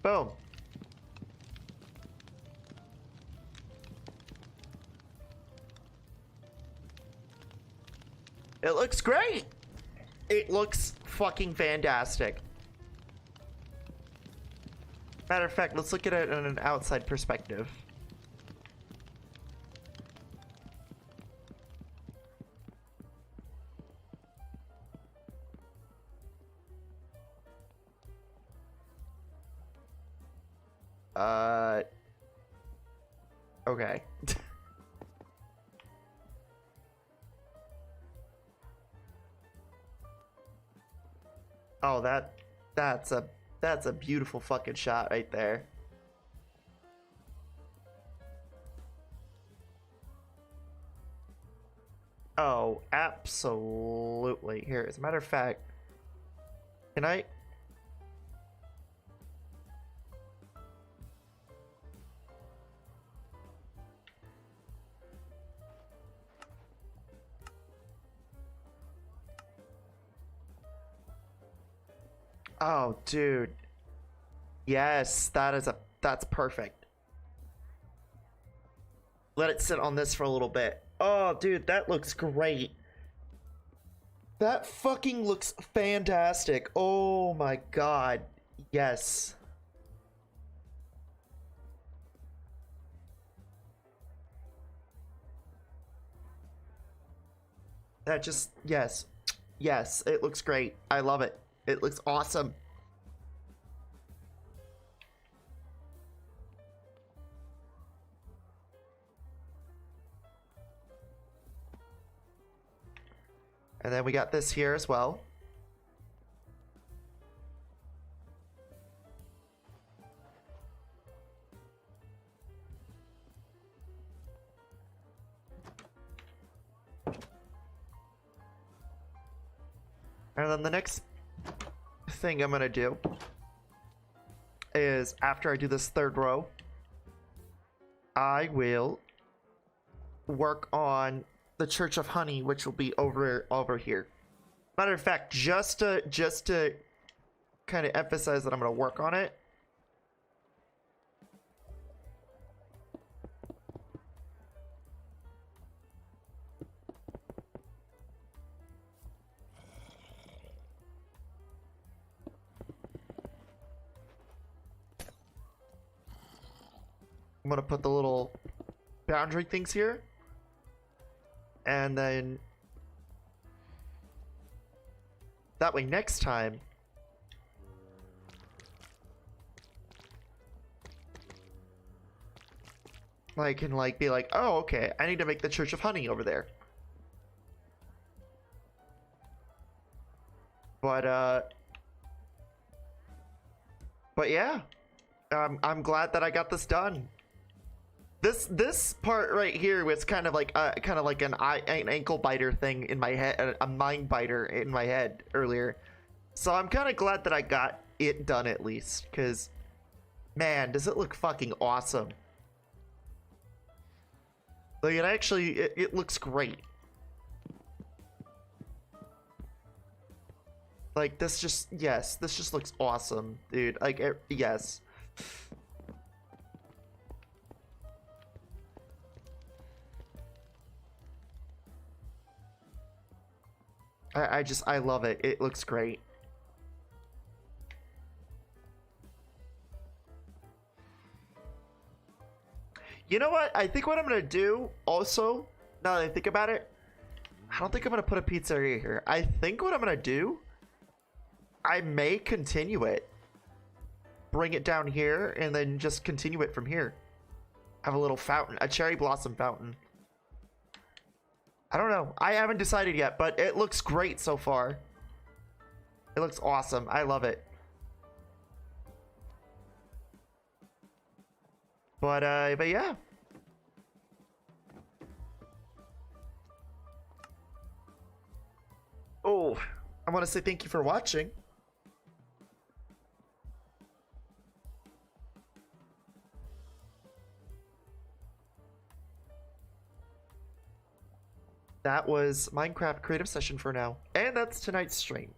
Boom. It looks great. It looks fucking fantastic. Matter of fact, let's look at it in an outside perspective. Okay. Oh, that's a beautiful fucking shot right there. Oh, absolutely. Here, as a matter of fact, can I? Oh, dude. Yes, that's perfect. Let it sit on this for a little bit. Oh, dude, that looks great. That fucking looks fantastic. Oh my god. Yes. That just, yes. Yes, it looks great. I love it. It looks awesome. And then we got this here as well. And then the next thing I'm gonna do is, after I do this third row, I will work on the Church of Honey, which will be over here. Matter of fact, just to kind of emphasize that I'm gonna work on it. I'm gonna put the little boundary things here. And then that way next time I can like be like, oh, okay, I need to make the Church of Honey over there. But yeah, I'm glad that I got this done. This part right here was kind of like an ankle biter thing in my head, a mind biter in my head earlier. So I'm kind of glad that I got it done at least, because man, does it look fucking awesome. Like, it actually it looks great. Like, this just looks awesome, dude. Like, yes. I love it. It looks great. You know what? I think what I'm gonna do also, now that I think about it, I don't think I'm gonna put a pizzeria here. I think what I'm gonna do, I may continue it. Bring it down here and then just continue it from here. Have a little fountain, a cherry blossom fountain. I don't know. I haven't decided yet, but it looks great so far. It looks awesome. I love it. But yeah. Oh, I want to say thank you for watching. That was Minecraft creative session for now, and that's tonight's stream.